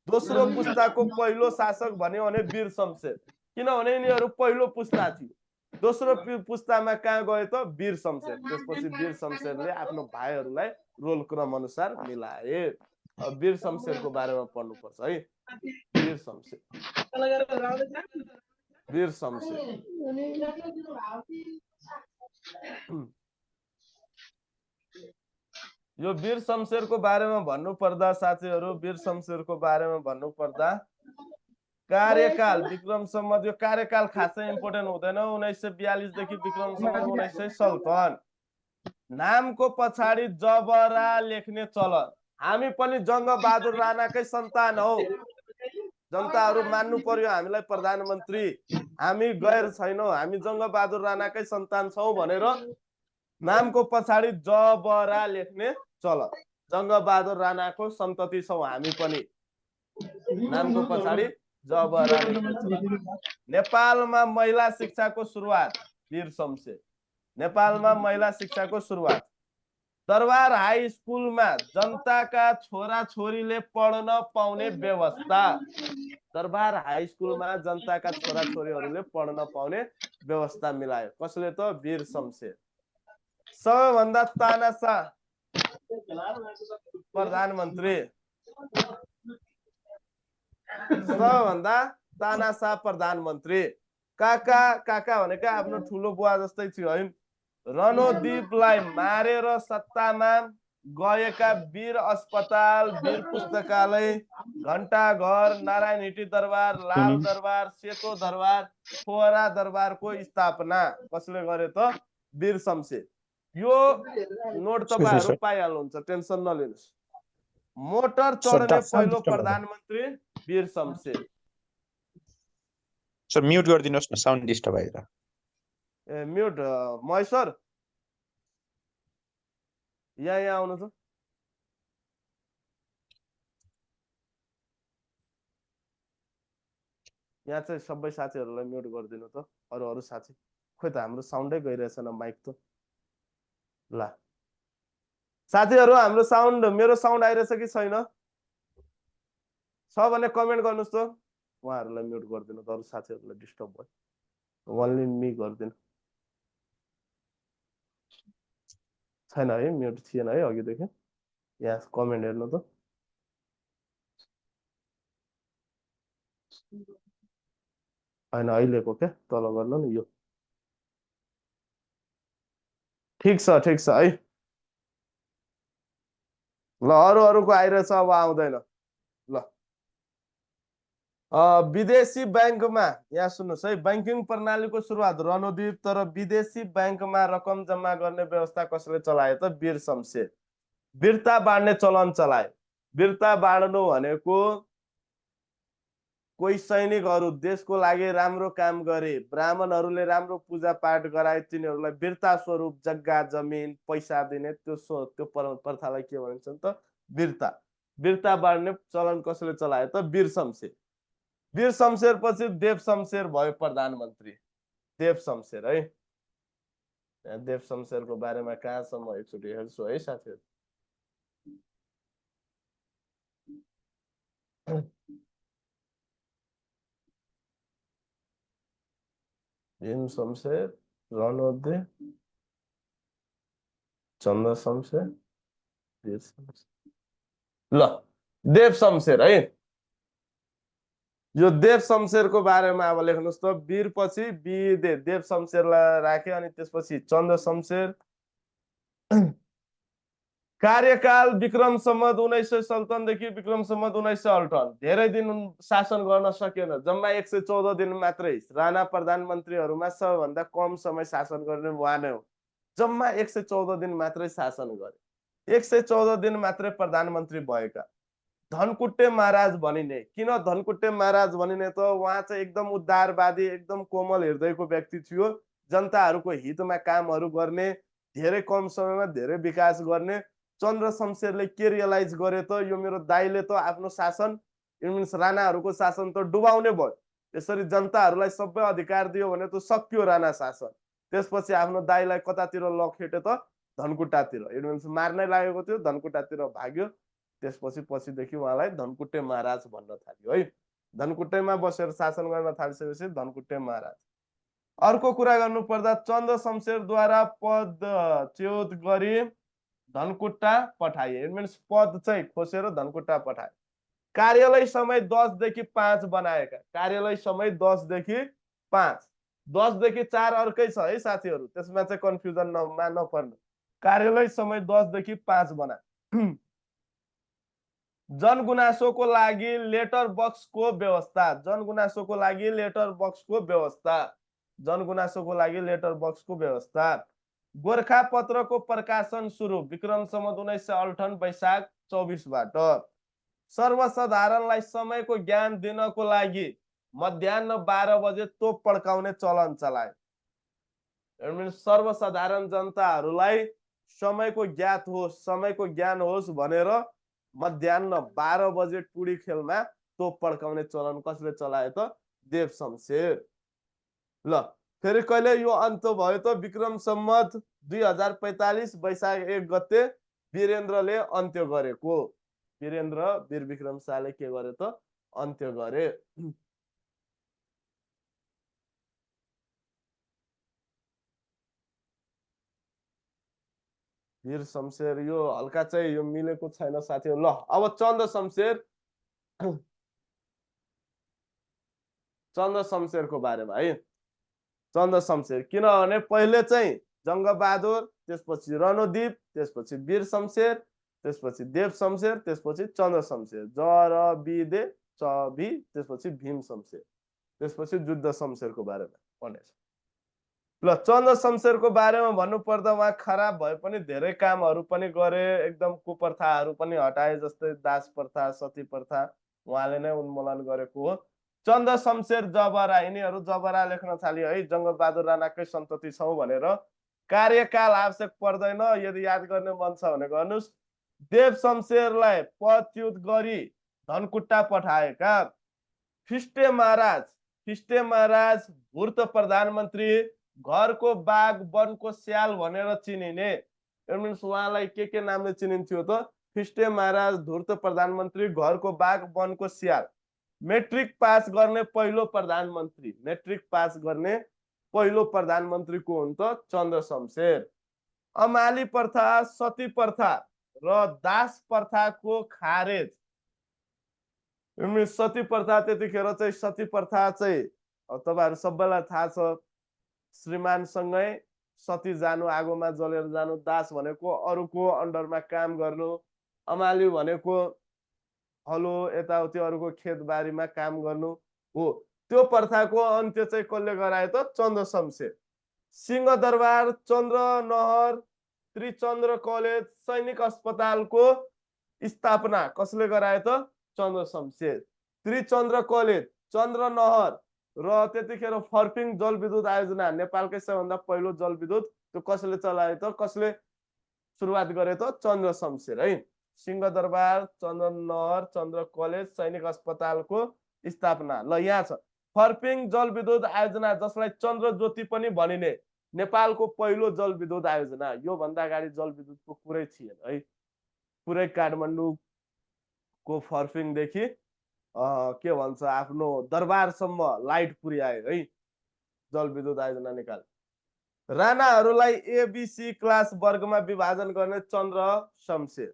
दोस्रो पुस्ताको पहिलो शासक भन्यो भने वीर शमशेर, किनभने यिनीहरू पहिलो पुस्ता थियो। दोस्रो पुस्तामा कहाँ गए त? वीर शमशेर। त्यसपछि वीर शमशेरले आफ्नो भाइहरूलाई रोल क्रम अनुसार मिलाए। वीर शमशेरको बारेमा पढ्नुपर्छ है। वीर शमशेर, वीर शमशेर। यो वीर शमशेरको बारेमा भन्नुपर्दा साथीहरू, वीर शमशेरको बारेमा भन्नुपर्दा कार्यकाल विक्रम सम्वत, यो कार्यकाल खासै इम्पोर्टेन्ट हुँदैन। 1942 देखि विक्रम सम्वत 1957। नामको पछाडि जबरा लेख्ने चलन। हामी पनि जङ्गबहादुर राणाकै सन्तान हौ। जनताहरू मान्नु पर्यो हामीलाई प्रधानमन्त्री, हामी गैर छैनौँ, हामी जङ्गबहादुर राणाकै सन्तान छौँ भनेर नामको पछाडि जबरा लेख्ने चलन। जङ्गबहादुर राणाको सन्तति छौँ हामी पनि, नामको पछाडि जबरा लेख्ने चलन। नेपालमा महिला शिक्षाको सुरुवात वीर शमशेर। नेपालमा महिला शिक्षाको सुरुवात दरबार हाई स्कुलमा जनताका छोरा छोरीले पढ्न पाउने व्यवस्था। दरबार हाई स्कुलमा जनताका छोरा छोरीहरूले पढ्न पाउने व्यवस्था मिलायो। कसले त? वीर शमशेर। सबैभन्दा तानाशाह प्रधानमन्त्री, सबैभन्दा तानाशाह प्रधानमन्त्री काका। काका भनेका आफ्नो ठुलो बुवा जस्तै थियो है। रणोदीपलाई मारेर सत्तामा गएका वीर अस्पताल, वीर पुस्तकालय, घण्टाघर, नारायण हिटी दरबार, लाल दरबार, सेतो दरबार, फोहरा दरबारको स्थापना कसले गरे त? वीर शमशेर। यो नोट तपाईहरु पाइहाल्नुहुन्छ, टेन्सन नलिनुस्। मोटर चढ्ने पहिलो प्रधानमन्त्री वीर शमशेर। सर म्युट गरिदिनुस् न, साउन्ड डिस्टर्ब भइरा। ए म्युट महेश्वर यहाँ आउनु त। यहाँ चाहिँ सबै साथीहरूलाई म्युट गरिदिनु त, अरू साथी। खोइ त हाम्रो साउन्डै गइरहेछ न माइक त। ल साथीहरू, हाम्रो साउन्ड, मेरो साउन्ड आइरहेछ कि छैन? छ भने कमेन्ट गर्नुस् त। उहाँहरूलाई म्युट गरिदिनु त, अरू साथीहरूलाई डिस्टर्ब भयो। ओन्ली मी गरिदिनु। छैन है, म्युट थिएन है अघिदेखि। यहाँ कमेन्ट हेर्नु त। होइन अहिलेको क्या, तल गर्नु नि यो। ठिक छ है। ल अरूको आइरहेछ, अब आउँदैन। ल विदेशी बैंकमा, यहाँ सुन्नुहोस् है, बैंकिङ प्रणालीको सुरुवात रणोदीप, तर विदेशी बैंकमा रकम जम्मा गर्ने व्यवस्था कसले चलायो त? वीर शमशेर। वीरता बाँड्ने चलन चलायो। वीरता बाँड्नु भनेको कोही सैनिकहरू देशको लागि राम्रो काम गरे, ब्राह्मणहरूले राम्रो पूजा पाठ गराए, तिनीहरूलाई वीरता स्वरूप जग्गा जमिन पैसा दिने, त्यो प्रथालाई के भनिन्छ त? वीरता। वीरता बाँड्ने चलन कसले चलायो त? वीर शमशेर। वीर शमशेर पछि देव शमशेर भयो प्रधानमन्त्री। देव शमशेर है। देव शमशेरको बारेमा कहाँसम्म एकचोटि हेर्छु है साथीहरू। भीम शमशेर, रणोदय, चन्द्र शमशेर, वीर शमशेर। ल देव शमशेर है। यो देव शमशेरको बारेमा अब लेख्नुस् त। वीर पछि देव शमशेरलाई राखे, अनि त्यसपछि चन्द्र शमशेर। कार्यकाल विक्रम सम्वत 1957 देखि विक्रम सम्वत 1958। धेरै दिन शासन गर्न सकेन, जम्मा 114 दिन मात्रै। राणा प्रधानमन्त्रीहरूमा सबैभन्दा कम समय शासन गर्ने उहाँ नै हो। जम्मा 114 दिन मात्रै शासन गरे। 114 दिन मात्रै प्रधानमन्त्री भएका। धनकुट्टे महाराज भनिने। किन धनकुट्टे महाराज भनिने त? उहाँ चाहिँ एकदम उद्धारवादी, एकदम कोमल हृदयको व्यक्ति थियो। जनताहरूको हितमा कामहरू गर्ने, धेरै कम समयमा धेरै विकास गर्ने। चन्द्र शमशेरले के रियलाइज गरे त? यो मेरो दाइले त आफ्नो शासन, मिन्स राणाहरूको शासन त डुबाउने भयो। यसरी जनताहरूलाई सबै अधिकार दियो भने त सक्यो राणा शासन। त्यसपछि आफ्नो दाइलाई कतातिर लखेट्यो त? धनकुट्टातिर। इट मिन्स मार्नै लागेको थियो, धनकुट्टातिर भाग्यो। त्यसपछि पछिदेखि उहाँलाई धनकुट्टे महाराज भन्न थाल्यो है। धनकुट्टेमा बसेर शासन गर्न थालिसकेपछि धनकुट्टे महाराज। अर्को कुरा गर्नु पर्दा चन्द्र शमशेरद्वारा पदच्युत गरी धनकुट्टा पठाइए। इट मिन्स पद चाहिँ खोसेर धनकुट्टा पठाए। कार्यालय समय 10 देखि 5 बनाएका। कार्यालय समय 10 देखि 5। 10 देखि 4 अर्कै छ है साथीहरू, त्यसमा चाहिँ कन्फ्युजन नपर्नु। कार्यालय समय 10 देखि 5 बना। जनगुनासोको लागि लेटर बक्सको व्यवस्था। जनगुनासोको लागि लेटर बक्सको व्यवस्था। जनगुनासोको लागि लेटर बक्सको व्यवस्था। गोरखापत्रको प्रकाशन सुरु विक्रम सम्वत 1958 वैशाख 24 बाट। सर्वसाधारणलाई समयको ज्ञान दिनको लागि मध्याह्न 12 बजे तोप पड्काउने चलन चलायो। सर्वसाधारण जनताहरूलाई समयको ज्ञात होस्, समयको ज्ञान होस् भनेर मध्याह्न 12 बजे टुडी खेलमा तोप पड्काउने चलन कसले चलायो त? देव शमशेर। ल फेरि कहिले यो अन्त भयो त? विक्रम सम्वत 2045 वैशाख 1 गते वीरेन्द्रले अन्त्य गरेको। वीरेन्द्र वीर विक्रम शाहले के गरे त अन्त्य गरे। वीर शमशेर यो हल्का चाहिँ यो मिलेको छैन साथीहरु। ल अब चन्द्र शमशेर, चन्द्र शमशेरको बारेमा है। चन्द्र शमशेर किनभने पहिले चाहिँ जङ्गबहादुर, त्यसपछि रणदीप, त्यसपछि वीर शमशेर, त्यसपछि देव शमशेर, त्यसपछि चन्द्र शमशेर। ज र बी दे च भी, त्यसपछि भीम शमशेर, त्यसपछि युद्ध शमशेरको बारेमा भनेछ। ल चन्द्र शमशेरको बारेमा भन्नुपर्दा उहाँ खराब भए पनि धेरै कामहरू पनि गरे, एकदम कुप्रथाहरू पनि हटाए, जस्तै दास प्रथा, सती प्रथा उहाँले नै उन्मूलन गरेको हो। चन्द्र शमशेर जबरा, यिनीहरू जबरा लेख्न थाल्यो है, जङ्गबहादुर राणाकै सन्तति छौँ भनेर। कार्यकाल आवश्यक पर्दैन, यदि याद गर्ने मन छ भने गर्नुहोस्। देव शमशेरलाई पदच्युत गरी धनकुट्टा पठाएका। फिस्टे महाराज, फिस्टे महाराज भूर्त प्रधानमन्त्री, घरको बाघ वनको स्याल भनेर चिनिने। मिन्स उहाँलाई के नामले चिनिन्थ्यो त? फिस्टे महाराज, धूर्त प्रधानमन्त्री, घरको बाघ वनको स्याल। मेट्रिक पास गर्ने पहिलो प्रधानमन्त्री, मेट्रिक पास गर्ने पहिलो प्रधानमन्त्री को हुन् त? चन्द्र शमशेर। अमाली प्रथा, सती प्रथा र दास प्रथाको खारेज। सती प्रथा त्यतिखेर चाहिँ सती प्रथा चाहिँ तपाईहरु सबैलाई थाहा छ, श्रीमानसँगै सती जानु, आगोमा जलेर जानु। दास भनेको अरूको अन्डरमा काम गर्नु। अमाली भनेको हलो यताउति अरूको खेतबारीमा काम गर्नु हो। त्यो प्रथाको अन्त्य चाहिँ कसले गरायो त? चन्द्र शमशेर। सिंहदरबार, चन्द्रनहर, त्रिचन्द्र कलेज, सैनिक अस्पतालको स्थापना कसले गरायो त? चन्द्र शमशेर। त्रिचन्द्र कलेज, चन्द्रनहर र त्यतिखेर फर्पिङ जलविद्युत आयोजना, नेपालकै सबैभन्दा पहिलो जलविद्युत, त्यो कसले चलायो त? कसले सुरुवात गरे त? चन्द्र शमशेर है। सिंहदरबार, चन्द्रनहर, चन्द्र कलेज, सैनिक अस्पतालको स्थापना। ल यहाँ छ फर्पिङ जलविद्युत आयोजना, जसलाई चन्द्र ज्योति पनि भनिने, नेपालको पहिलो जलविद्युत आयोजना। यो भन्दा अगाडि जलविद्युतको कुरै थिएन है। पुरै काठमाडौँको फर्पिङदेखि के भन्छ आफ्नो दरबारसम्म लाइट पुर्यायो है, जलविद्युत आयोजना निकाल। राणाहरूलाई एबीसी क्लास वर्गमा विभाजन गर्ने चन्द्र शमशेर।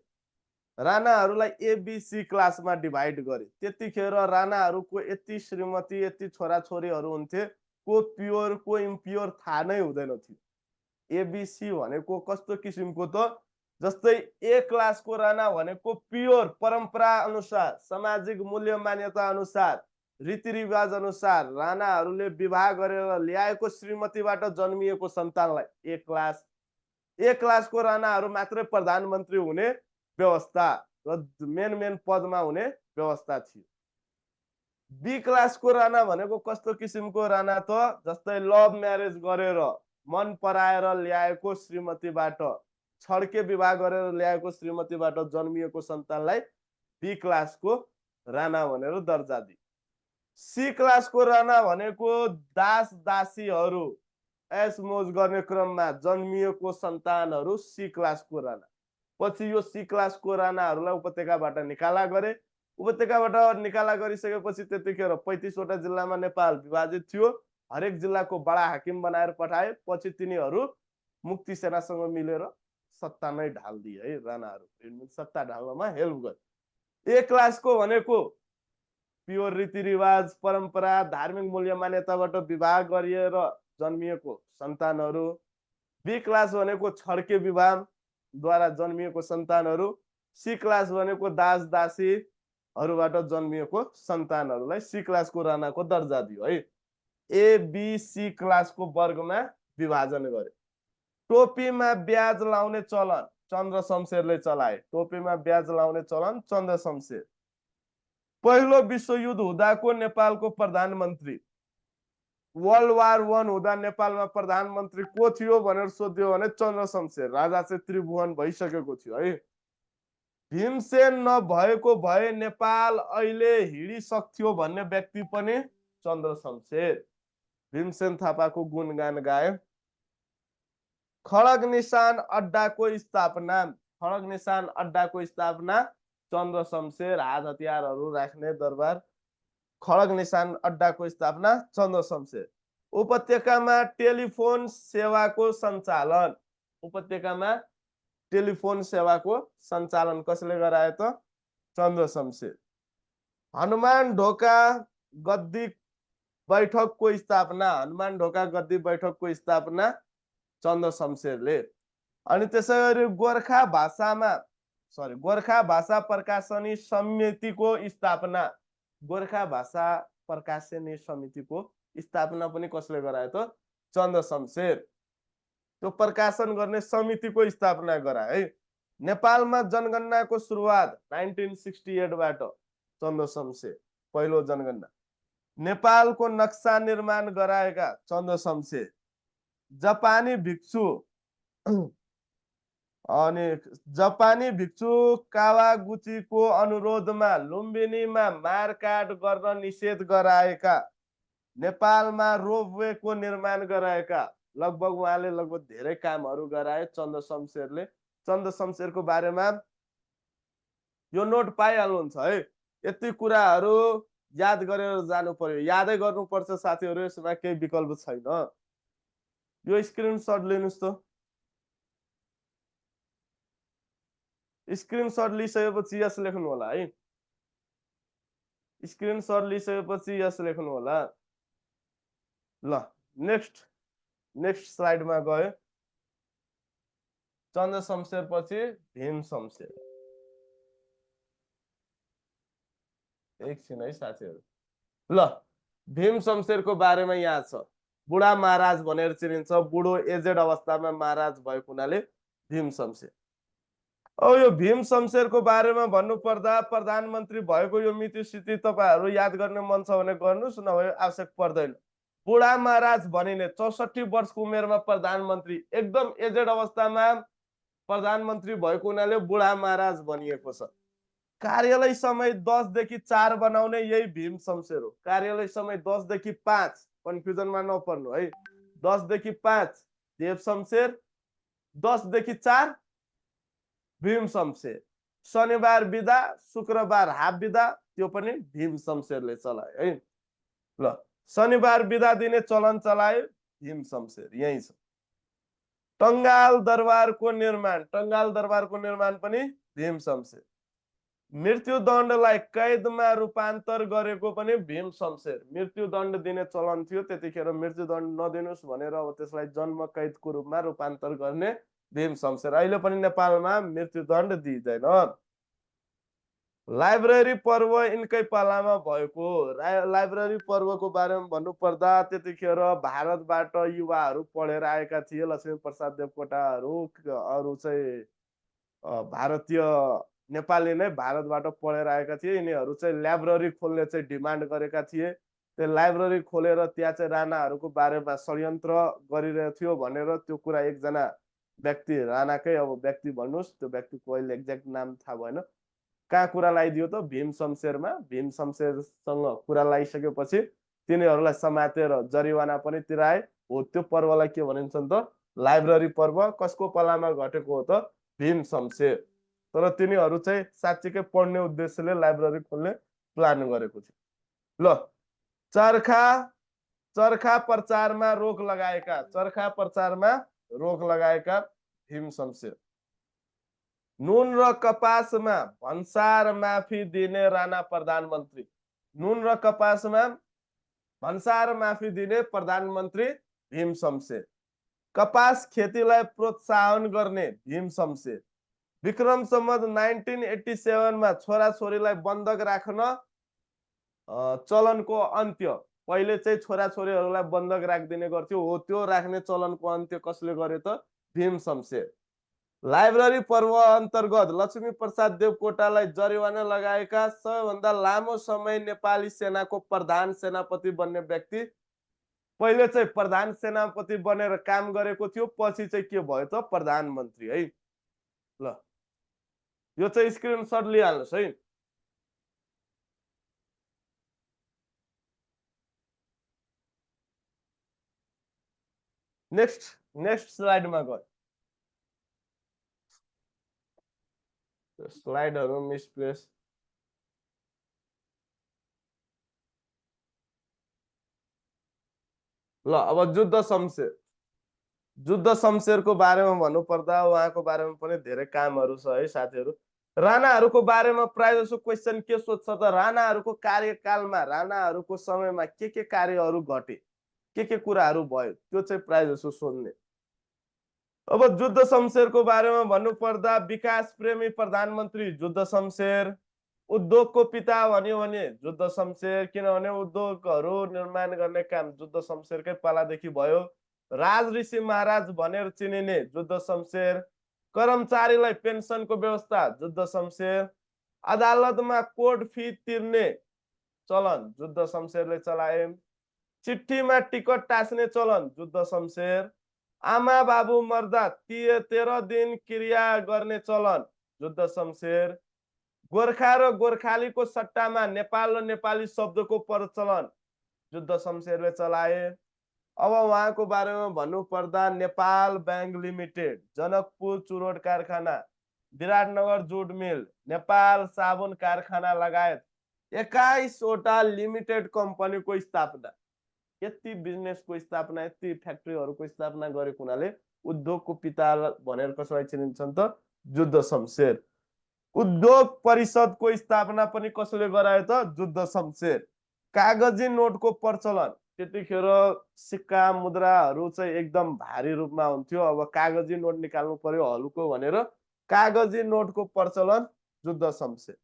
राणाहरूलाई एबीसी क्लासमा डिभाइड गरे। त्यतिखेर राणाहरूको यति श्रीमती, यति छोराछोरीहरू हुन्थे, को प्योर को इम्प्योर थाहा नै हुँदैन थियो। एबीसी भनेको कस्तो किसिमको त? जस्तै ए क्लासको राणा भनेको प्योर परम्परा अनुसार, सामाजिक मूल्य मान्यता अनुसार, रीतिरिवाज अनुसार राणाहरूले विवाह गरेर ल्याएको श्रीमतीबाट जन्मिएको सन्तानलाई ए क्लास। ए क्लासको राणाहरू मात्रै प्रधानमन्त्री हुने व्यवस्था र मेन पदमा हुने व्यवस्था थियो। बी क्लासको राणा भनेको कस्तो किसिमको राणा त? जस्तै लभ म्यारेज गरेर मन पराएर ल्याएको श्रीमतीबाट, छड्के विवाह गरेर ल्याएको श्रीमतीबाट जन्मिएको सन्तानलाई बी क्लासको राणा भनेर दर्जा दिए। सी क्लासको राणा भनेको दास दासीहरू ऐस मौज गर्ने क्रममा जन्मिएको सन्तानहरू सी क्लासको राणा। पछि यो सी क्लासको राणाहरूलाई उपत्यकाबाट निकाला गरे। उपत्यकाबाट निकाला गरिसकेपछि त्यतिखेर 35 वटा जिल्लामा नेपाल विभाजित थियो। हरेक जिल्लाको बडा हाकिम बनाएर पठाए। पछि तिनीहरू मुक्ति सेनासँग मिलेर सत्ता नै ढाल्दिए है राणाहरू। सत्ता ढाल्नमा हेल्प गरे। ए क्लासको भनेको प्योर रीतिरिवाज, परम्परा, धार्मिक मूल्य मान्यताबाट विवाह गरिएर जन्मिएको सन्तानहरू। बी क्लास भनेको छड्के विवाहद्वारा जन्मिएको सन्तानहरू। सी क्लास भनेको दास दासीहरूबाट जन्मिएको सन्तानहरूलाई सी क्लासको राणाको दर्जा दियो है। ए बी सी क्लासको वर्गमा विभाजन गरे। टोपीमा ब्याज लाउने चलन चन्द्र शमशेरले चलाए। टोपीमा ब्याज लाउने चलन चन्द्र शमशेर। पहिलो विश्वयुद्ध हुँदाको नेपालको प्रधानमन्त्री, वर्ल्ड वार 1 हुँदा नेपालमा प्रधानमन्त्री को थियो भनेर सोध्यो भने चन्द्र शमशेर। राजा चाहिँ त्रिभुवन भइसकेको थियो है। भीमसेन नभएको भए नेपाल अहिले हिँडिसक्थ्यो भन्ने व्यक्ति पनि चन्द्र शमशेर। भीमसेन थापाको गुणगान गाए। खड्ग निशान अड्डाको स्थापना, खड्ग निशान अड्डाको स्थापना चन्द्र शमशेर। हात हतियारहरू राख्ने दरबार खड्ग निशान अड्डाको स्थापना चन्द्र शमशेर। उपत्यकामा टेलिफोन सेवाको सञ्चालन उपत्यकामा टेलिफोन सेवाको सञ्चालन कसले गरायो त चन्द्र शमशेर। हनुमान ढोका गद्दी बैठकको स्थापना हनुमान ढोका गद्दी बैठकको स्थापना चन्द्र शमशेरले। अनि त्यसै गरी गोर्खा भाषा प्रकाशनी समितिको स्थापना गोर्खा भाषा प्रकाशनी समितिको स्थापना पनि कसले गरायो त चन्द्र शमशेर। त्यो प्रकाशन गर्ने समितिको स्थापना गरायो है। नेपालमा जनगणनाको सुरुवात 1968 बाट चन्द्र शमशेर पहिलो जनगणना। नेपालको नक्सा निर्माण गराएका चन्द्र शमशेर। जापानी भिक्षु कावागुचीको अनुरोधमा लुम्बिनीमा मारकाट गर्न निषेध गराएका नेपालमा रोपवेको निर्माण गराएका लगभग उहाँले लगभग धेरै कामहरू गराए चन्द्र शमशेरले। चन्द्र शमशेरको बारेमा यो नोट पाइहाल्नुहुन्छ है। यति कुराहरू याद गरेर जानु पर्यो, यादै गर्नुपर्छ साथीहरू, यसमा केही विकल्प छैन। यो स्क्रिनशट लिनुस् त। स्क्रिनशट लिइसकेपछि यस लेख्नु होला है। स्क्रिनशट लिइसकेपछि यस लेख्नु होला। ल नेक्स्ट स्लाइडमा गयो। चन्द्र शमशेर पछि भीम शमशेर। एकछिन है साथीहरू। ल भीम शमशेरको बारेमा यहाँ छ। बुढा महाराज भनेर चिनिन्छ। बुढो एजेड अवस्थामा महाराज भएको हुनाले भीम शमशेर। अब यो भीम शमशेरको बारेमा भन्नु पर्दा प्रधानमन्त्री भएको यो मिति सिति तपाईहरु याद गर्ने मन छ भने गर्नुस्, नभए आवश्यक पर्दैन। बुढा महाराज भनिने 64 वर्षको उमेरमा प्रधानमन्त्री, एकदम एजेड अवस्थामा प्रधानमन्त्री भएको हुनाले बुढा महाराज भनिएको छ। कार्यालय समय 10 देखि 4 बनाउने यही भीम शमशेर हो। कार्यालय समय 10 देखि 5, कन्फ्युजनमा नपर्नु है। 10 देखि 5 देव शमशेर, 10 देखि 4 भीम शमशेर। शनिबार बिदा, शुक्रबार हाफ बिदा, त्यो पनि भीम शमशेरले चलायो है। ल शनिबार बिदा दिने चलन चलायो भीम शमशेर, यही छ। टंगाल दरबारको निर्माण पनि भीम शमशेर। मृत्युदण्डलाई कैदमा रूपान्तर गरेको पनि भीम शमशेर। मृत्युदण्ड दिने चलन थियो त्यतिखेर, मृत्युदण्ड नदिनुस् भनेर अब त्यसलाई जन्म कैदको रूपमा रूपान्तर गर्ने भीम शमशेर। अहिले पनि नेपालमा मृत्युदण्ड दिइदैन। लाइब्रेरी पर्व यिनकै पालामा भएको। लाइब्रेरी पर्वको बारेमा भन्नुपर्दा त्यतिखेर भारतबाट युवाहरू पढेर आएका थिए। लक्ष्मीप्रसाद देवकोटाहरू, अरू चाहिँ भारतीय नेपाली नै भारतबाट पढेर आएका थिए। यिनीहरू चाहिँ लाइब्रेरी खोल्ने चाहिँ डिमान्ड गरेका थिए। त्यो लाइब्रेरी खोलेर त्यहाँ चाहिँ राणाहरूको बारेमा षड्यन्त्र गरिरहेको थियो भनेर त्यो कुरा एकजना व्यक्ति, राणाकै अब व्यक्ति भन्नुस्, त्यो व्यक्तिको अहिले एक्ज्याक्ट नाम थाहा भएन, कहाँ कुरा लगाइदियो त भीम शमशेरमा। भीम शमशेरसँग कुरा लगाइसकेपछि तिनीहरूलाई समातेर जरिवाना पनि तिराए। हो त्यो पर्वलाई के भनिन्छ त लाइब्रेरी पर्व। कसको पालामा घटेको हो त भीम शमशेर। तर तिनीहरू चाहिँ साँच्चीकै पढ्ने उद्देश्यले लाइब्रेरी खोल्ने प्लान गरेको थियो। ल चरखा प्रचारमा रोक लगाएका भीम शमशेर। नुन र कपासमा भन्सार माफी दिने राणा प्रधानमन्त्री। नुन र कपासमा भन्सार माफी दिने प्रधानमन्त्री भीम शमशेर। कपास खेतीलाई प्रोत्साहन गर्ने भीम शमशेर। विक्रम सम्वत 1987 मा छोराछोरीलाई बन्धक राख्न चलनको अन्त्य। पहिले चाहिँ छोराछोरीहरूलाई बन्धक राखिदिने गर्थ्यो, हो त्यो राख्ने चलनको अन्त्य कसले गर्यो त भीम शमशेर। लाइब्रेरी पर्व अन्तर्गत लक्ष्मीप्रसाद देवकोटालाई जरिवाना लगाएका सबैभन्दा लामो समय नेपाली सेनाको प्रधान सेनापति बन्ने व्यक्ति। पहिले चाहिँ प्रधान सेनापति बनेर काम गरेको थियो, पछि चाहिँ के भयो त प्रधानमन्त्री है। ल यो चाहिँ स्क्रिनशट लिइहाल्नुस् है। नेक्स्ट स्लाइडमा गयो। स्लाइडहरु मिसप्लेस। ल अब जुद्ध शमशेरको बारेमा भन्नुपर्दा उहाँको बारेमा पनि धेरै कामहरू छ है साथीहरू। राणाहरूको बारेमा प्राय जसो क्वेशन के सोध्छ त राणाहरूको कार्यकालमा राणाहरूको समयमा के कार्यहरू घटे, के कुराहरू भयो त्यो चाहिँ प्राय जसो सोध्ने। अब जुद्ध शमशेरको बारेमा भन्नुपर्दा विकास प्रेमी प्रधानमन्त्री जुद्ध शमशेर, उद्योगको पिता भन्यो भने जुद्ध शमशेर, किनभने उद्योगहरू निर्माण गर्ने काम जुद्ध शमशेरकै पालादेखि भयो। राज ऋषि महाराज भनेर चिनिने जुद्ध शमशेर, कर्मचारीलाई पेन्सनको व्यवस्था जुद्ध शमशेर, अदालतमा कोर्ट फी तिर्ने चलन जुद्ध शमशेरले चलाए, चिठ्ठीमा टिकट टाँस्ने चलन जुद्ध शमशेर, आमा बाबु मर्दा 13 दिन क्रिया गर्ने चलन जुद्ध शमशेर, गोर्खा र गोर्खालीको सट्टामा नेपाल र नेपाली शब्दको प्रचलन जुद्ध शमशेरले चलाए। अब उहाँको बारेमा भन्नुपर्दा नेपाल बैंक लिमिटेड, जनकपुर चुरोट कारखाना, विराटनगर जुट मिल, नेपाल साबुन कारखाना लगायत 21 वटा लिमिटेड कम्पनीको स्थापना, यति बिजनेसको स्थापना, यति फ्याक्ट्रीहरूको स्थापना गरेको हुनाले उद्योगको पिता भनेर कसलाई चिनिन्छन् त जुद्ध शमशेर। उद्योग परिषदको स्थापना पनि कसले गरायो त जुद्ध शमशेर। कागजी नोटको प्रचलन, त्यतिखेर सिक्का मुद्राहरू चाहिँ एकदम भारी रूपमा हुन्थ्यो, अब कागजी नोट निकाल्नु पर्यो हल्को भनेर कागजी नोटको प्रचलन जुद्ध शमशेर।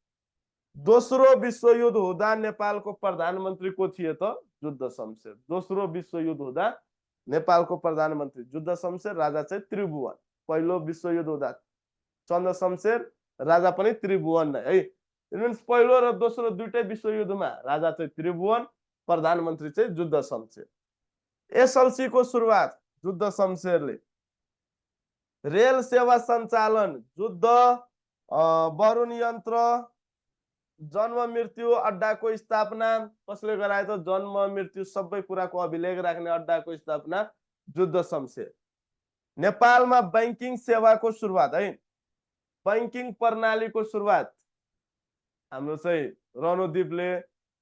दोस्रो विश्वयुद्ध हुँदा नेपालको प्रधानमन्त्री को थिए त जुद्ध शमशेर। दोस्रो विश्वयुद्ध हुँदा नेपालको प्रधानमन्त्री जुद्ध शमशेर, राजा चाहिँ त्रिभुवन। पहिलो विश्वयुद्ध हुँदा चन्द्र शमशेर, राजा पनि त्रिभुवन नै है। इट मिन्स पहिलो र दोस्रो दुईटै विश्वयुद्धमा राजा चाहिँ त्रिभुवन, प्रधानमन्त्री चाहिँ जुद्ध शमशेर। एसएलसी को सुरुवात जुद्ध शमशेरले, रेल सेवा सञ्चालन जुद्ध, वरुण यन्त्र, जन्म मृत्यु अड्डाको स्थापना कसले गरायो त जन्म मृत्यु सबै कुराको अभिलेख राख्ने अड्डाको स्थापना जुद्ध शमशेर। नेपालमा बैंकिङ सेवाको सुरुवात है, बैंकिङ प्रणालीको सुरुवात हाम्रो चाहिँ रणदीपले,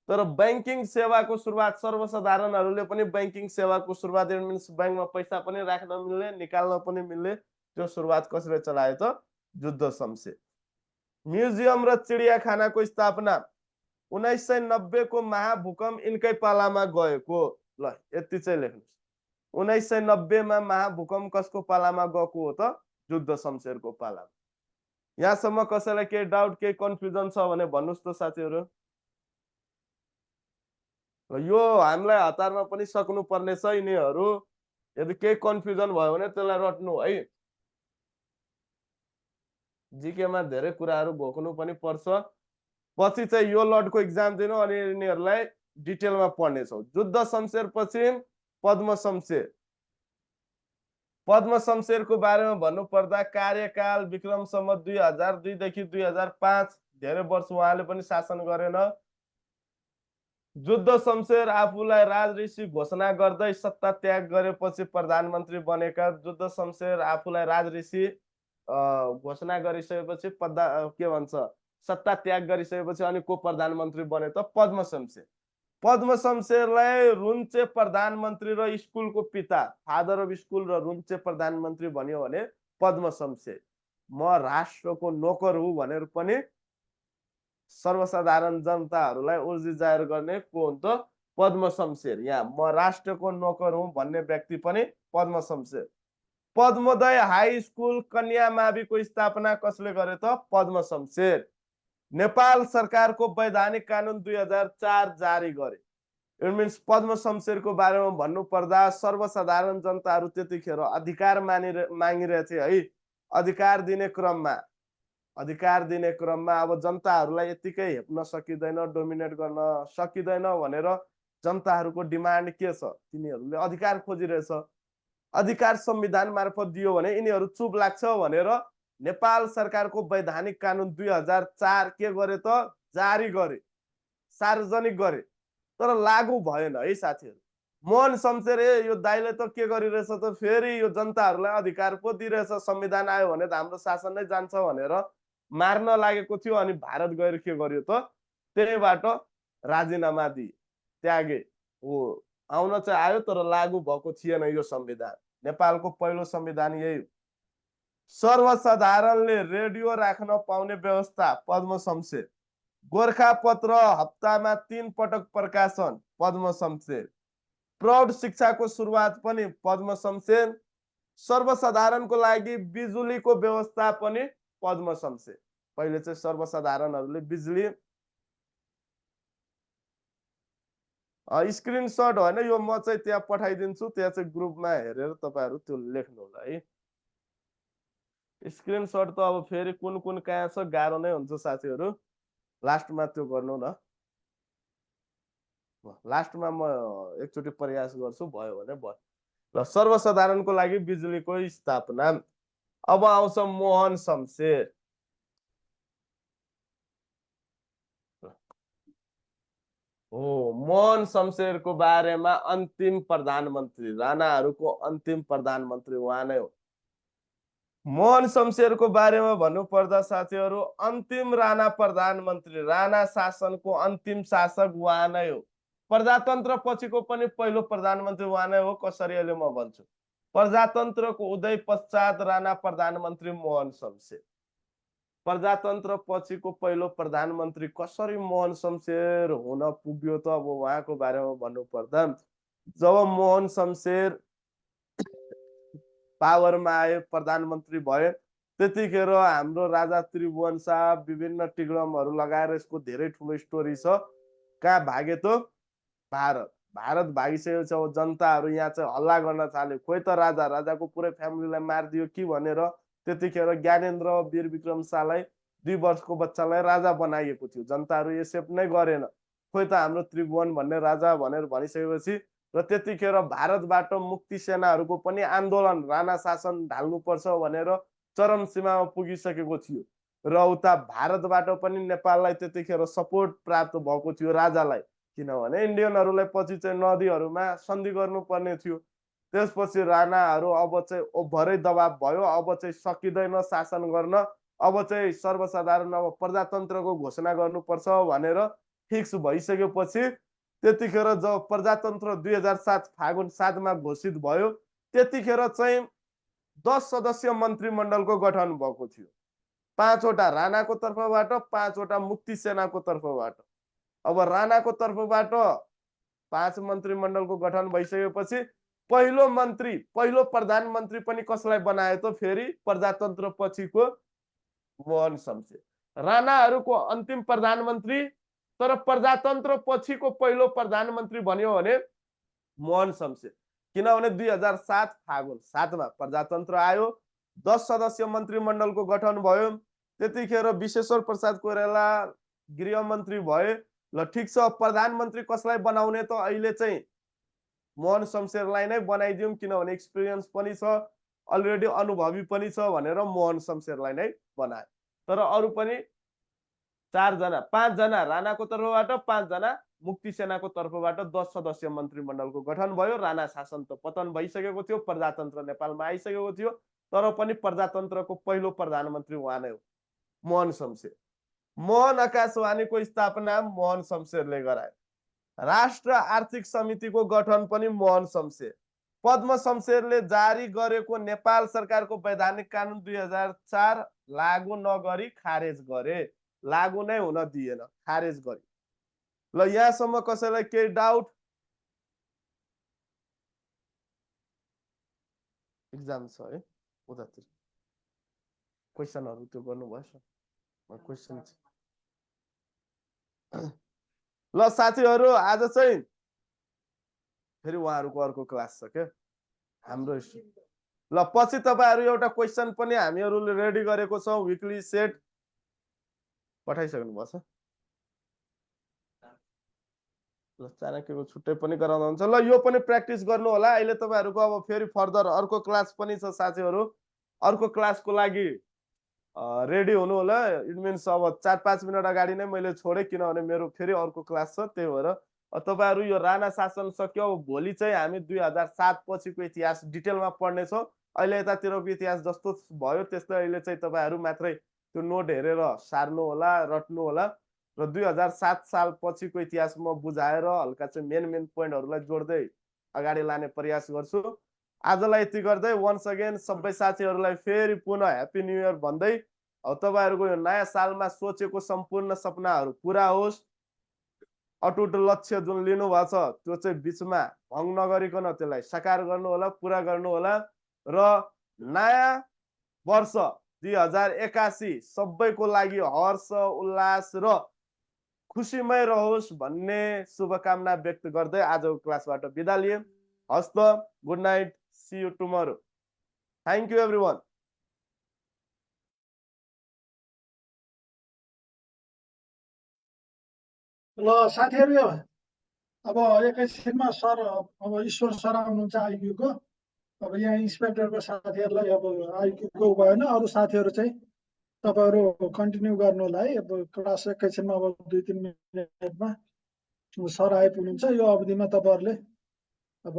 तर बैंकिङ सेवाको सुरुवात सर्वसाधारणहरूले पनि बैंकिङ सेवाको सुरुवात इट मिन्स बैंकमा पैसा पनि राख्न मिल्ने निकाल्न पनि मिल्ने त्यो सुरुवात कसले चलायो त जुद्ध शमशेर। म्युजियम र चिडियाखानाको स्थापना 1990 को महाभूकम्प यिनकै पालामा गएको। ल यति चाहिँ लेख्नुस्, 1990 मा महाभूकम्प कसको पालामा गएको हो त जुद्ध शमशेरको पालामा। यहाँसम्म कसैलाई केही डाउट केही कन्फ्युजन छ भने भन्नुस् त साथीहरू। यो हामीलाई हतारमा पनि सक्नु पर्ने छ यिनीहरू, यदि केही कन्फ्युजन भयो भने त्यसलाई रट्नु है। जीके मा धेरै कुराहरू घोक्नु पनि पर्छ, पछि चाहिँ यो लटको एक्जाम दिनु अनि यिनीहरूलाई डिटेलमा पढ्ने छौ। जुद्ध शमशेर पछि पद्म शमशेर। पद्म शमशेरको बारेमा भन्नुपर्दा कार्यकाल विक्रम सम्वत 2002 देखि 2005, धेरै वर्ष उहाँले पनि शासन गरेन। जुद्ध शमशेर आफूलाई राज ऋषि घोषणा गर्दै सत्ता त्याग गरेपछि प्रधानमन्त्री बनेका। जुद्ध शमशेर आफूलाई राज ऋषि घोषणा गरिसकेपछि के भन्छ सत्ता त्याग गरिसकेपछि अनि को प्रधानमन्त्री बने त पद्म शमशेर। पद्म शमशेरलाई रुन्चे प्रधानमन्त्री र स्कुलको पिता, फादर अफ स्कुल र रुन्चे प्रधानमन्त्री भन्यो भने पद्म शमशेर। म राष्ट्रको नोकर हुँ भनेर पनि सर्वसाधारण जनताहरूलाई उर्जी जाहेर गर्ने को हो त पद्म शमशेर। यहाँ म राष्ट्रको नोकर हुँ भन्ने व्यक्ति पनि पद्म शमशेर। पद्मोदय हाई स्कुल कन्या माविको स्थापना कसले गरे त पद्म शमशेर। नेपाल सरकारको वैधानिक कानून 2004 जारी गरे। इट मिन्स पद्म शमशेरको बारेमा भन्नुपर्दा सर्वसाधारण जनताहरू त्यतिखेर अधिकार मागिरहेथे है। अधिकार दिने क्रममा अब जनताहरूलाई यतिकै हेप्न सकिँदैन, डोमिनेट गर्न सकिँदैन भनेर जनताहरूको डिमान्ड के छ, तिनीहरूले अधिकार खोजिरहेछ। अधिकार संविधान मार्फत दियो भने यिनीहरू चुप लाग्छ भनेर नेपाल सरकारको वैधानिक कानून 2004 के गरे त जारी गरे, सार्वजनिक गरे, तर लागू भएन है साथीहरू। मोहन शमशेर यो दाइले त के गरिरहेछ त फेरि यो जनताहरूलाई अधिकार पो दिइरहेछ, संविधान आयो भने त हाम्रो शासन नै जान्छ भनेर मार्न लागेको थियो अनि भारत गएर के गर्यो त त्यहीबाट राजीनामा दिए, त्यागे। हो, आउन चाहिँ आयो तर लागू भएको थिएन यो संविधान। नेपालको पहिलो संविधान यही हो। सर्वसाधारणले रेडियो राख्न पाउने व्यवस्था, पद्म शमशेर। गोरखापत्र हप्तामा 3 पटक प्रकाशन, पद्म शमशेर। प्रौढ शिक्षाको सुरुवात पनि पद्म शमशेर। सर्वसाधारणको लागि बिजुलीको व्यवस्था पनि पद्म शमशेर। पहिले चाहिँ सर्वसाधारणहरूले बिजुली स्क्रिनशट होइन यो म चाहिँ त्यहाँ पठाइदिन्छु, त्यहाँ चाहिँ ग्रुपमा हेरेर तपाईँहरू त्यो लेख्नु होला है। स्क्रिनशट त अब फेरि कुन कुन कहाँ छ गाह्रो नै हुन्छ साथीहरू, लास्टमा त्यो गर्नु न। लास्टमा म एकचोटि प्रयास गर्छु, भयो भने भयो। र सर्वसाधारणको लागि बिजुलीको स्थापना। अब आउँछ मोहन शमशेर। हो, मोहन शमशेरको बारेमा अन्तिम प्रधानमन्त्री, राणाहरूको अन्तिम प्रधानमन्त्री उहाँ नै हो। मोहन शमशेरको बारेमा भन्नुपर्दा साथीहरू अन्तिम राणा प्रधानमन्त्री, राणा शासनको अन्तिम शासक उहाँ नै हो। प्रजातन्त्र पछिको पनि पहिलो प्रधानमन्त्री उहाँ नै हो। कसरी अहिले म भन्छु। प्रजातन्त्रको उदय पश्चात राणा प्रधानमन्त्री मोहन शमशेर। प्रजातन्त्र पछिको पहिलो प्रधानमन्त्री कसरी मोहन शमशेर हुन पुग्यो त अब उहाँको बारेमा भन्नुपर्दा जब मोहन शमशेर पावरमा आए, प्रधानमन्त्री भए, त्यतिखेर हाम्रो राजा त्रिभुवन शाह विभिन्न टिग्रमहरू लगाएर यसको धेरै ठुलो स्टोरी छ। कहाँ भागे त? भारत। भारत भागिसकेको छ। जनताहरू यहाँ चाहिँ हल्ला गर्न थाल्यो, खोइ त राजाको पुरै फ्यामिलीलाई मारिदियो कि भनेर। त्यतिखेर ज्ञानेन्द्र वीर विक्रम शाहलाई 2 वर्षको बच्चालाई राजा बनाइएको थियो। जनताहरू एक्सेप्ट नै गरेन, खोइ त हाम्रो त्रिभुवन भन्ने राजा भनेर भनिसकेपछि र त्यतिखेर भारतबाट मुक्ति सेनाहरूको पनि आन्दोलन, राणा शासन ढाल्नुपर्छ भनेर चरम सीमामा पुगिसकेको थियो। र उता भारतबाट पनि नेपाललाई त्यतिखेर सपोर्ट प्राप्त भएको थियो राजालाई, किनभने इन्डियनहरूलाई पछि चाहिँ नदीहरूमा सन्धि गर्नुपर्ने थियो। त्यसपछि राणाहरू अब चाहिँ ओभरै दबाब भयो, अब चाहिँ सकिँदैन शासन गर्न, अब चाहिँ सर्वसाधारण अब प्रजातन्त्रको घोषणा गर्नुपर्छ भनेर फिक्स भइसकेपछि त्यतिखेर जब प्रजातन्त्र 2007 फागुन 7 मा घोषित भयो, त्यतिखेर चाहिँ 10 सदस्यीय मन्त्रीमण्डलको गठन भएको थियो। 5 वटा राणाको तर्फबाट, 5 वटा मुक्ति सेनाको तर्फबाट। अब राणाको तर्फबाट 5 मन्त्रीमण्डलको गठन भइसकेपछि पहिलो मन्त्री, पहिलो प्रधानमन्त्री पनि कसलाई बनायो त फेरि प्रजातन्त्र पछिको मोहन शमशेर। राणाहरूको अन्तिम प्रधानमन्त्री, तर प्रजातन्त्र पछिको पहिलो प्रधानमन्त्री बन्यो भने मोहन शमशेर। किनभने 2007 फागुन 7 मा प्रजातन्त्र आयो, 10 सदस्यीय मन्त्रीमण्डलको गठन भयो। त्यतिखेर विश्वेश्वर प्रसाद कोइराला गृहमन्त्री भए। ल ठिक छ, प्रधानमन्त्री कसलाई बनाउने त अहिले चाहिँ मोहन शमशेरलाई नै बनाइदिउँ, किनभने एक्सपिरियन्स पनि छ, अलरेडी अनुभवी पनि छ भनेर मोहन शमशेरलाई नै बनाए। तर अरू पनि 4 जना, 5 जना राणाको तर्फबाट, 5 जना मुक्ति सेनाको तर्फबाट 10 सदस्यीय मन्त्रीमण्डलको गठन भयो। राणा शासन त पतन भइसकेको थियो, प्रजातन्त्र नेपालमा आइसकेको थियो, तर पनि प्रजातन्त्रको पहिलो प्रधानमन्त्री उहाँ नै हो, मोहन शमशेर। मोहन आकाशवाणीको स्थापना मोहन शमशेरले गराए। राष्ट्र आर्थिक समितिको गठन पनि मोहन शमशेर। पद्म शमशेरले जारी गरेको नेपाल सरकारको वैधानिक कानुन 2004 लागू नगरी खारेज गरे। लागू नै हुन दिएन, खारेज गरे। ल यहाँसम्म कसैलाई केही डाउट? एक्जाम छ है उतातिर, क्वेसनहरू त्यो गर्नुभएछ? क्वेसन ल साथीहरू आज चाहिँ फेरि उहाँहरूको अर्को क्लास छ क्या हाम्रो। ल पछि तपाईँहरू एउटा क्वेसन पनि हामीहरूले रेडी गरेको छौँ, विकली सेट पठाइसक्नु भएको छ। ल चाणक्यको छुट्टै पनि गराउँदा हुन्छ। ल यो पनि प्र्याक्टिस गर्नु होला। अहिले तपाईँहरूको अब फेरि फर्दर अर्को क्लास पनि छ साथीहरू, अर्को क्लासको लागि रेडी हुनु होला। इट मिन्स अब 4-5 मिनट अगाडि नै मैले छोडेँ, किनभने मेरो फेरि अर्को क्लास छ, त्यही भएर तपाईँहरू यो राणा शासन सक्यो। भोलि चाहिँ हामी 2007 पछिको इतिहास डिटेलमा पढ्नेछौँ। अहिले यतातिरको इतिहास जस्तो भयो त्यस्तै अहिले चाहिँ तपाईँहरू मात्रै त्यो नोट हेरेर सार्नु होला, रट्नु होला र 2007 साल पछिको इतिहास म बुझाएर हल्का चाहिँ मेन पोइन्टहरूलाई जोड्दै अगाडि लाने प्रयास गर्छु। आजलाई यति गर्दै वन्स अगेन सबै साथीहरूलाई फेरि पुनः ह्याप्पी न्यू इयर भन्दै तपाईँहरूको यो नयाँ सालमा सोचेको सम्पूर्ण सपनाहरू पुरा होस्। अटुट लक्ष्य जुन लिनु भएको छ त्यो चाहिँ बिचमा भङ्ग नगरिकन त्यसलाई साकार गर्नु होला, पुरा गर्नु होला र नयाँ वर्ष 2081 सबैको लागि हर्ष उल्लास र खुसीमय रहोस् भन्ने शुभकामना व्यक्त गर्दै आजको क्लासबाट बिदा लिए। हस्त, good night, see you tomorrow. Thank you everyone. ल साथीहरू, अब एकैछिनमा सर अब ईश्वर सर आउनुहुन्छ आइक्यूको। अब यहाँ इन्सपेक्टरको साथीहरूलाई अब आइक्यूको भएन, अरू साथीहरू चाहिँ तपाईँहरू कन्टिन्यू गर्नु होला है। अब क्लास एकैछिनमा अब 2-3 मिनटमा सर आइपुग्नुहुन्छ। यो अवधिमा तपाईँहरूले अब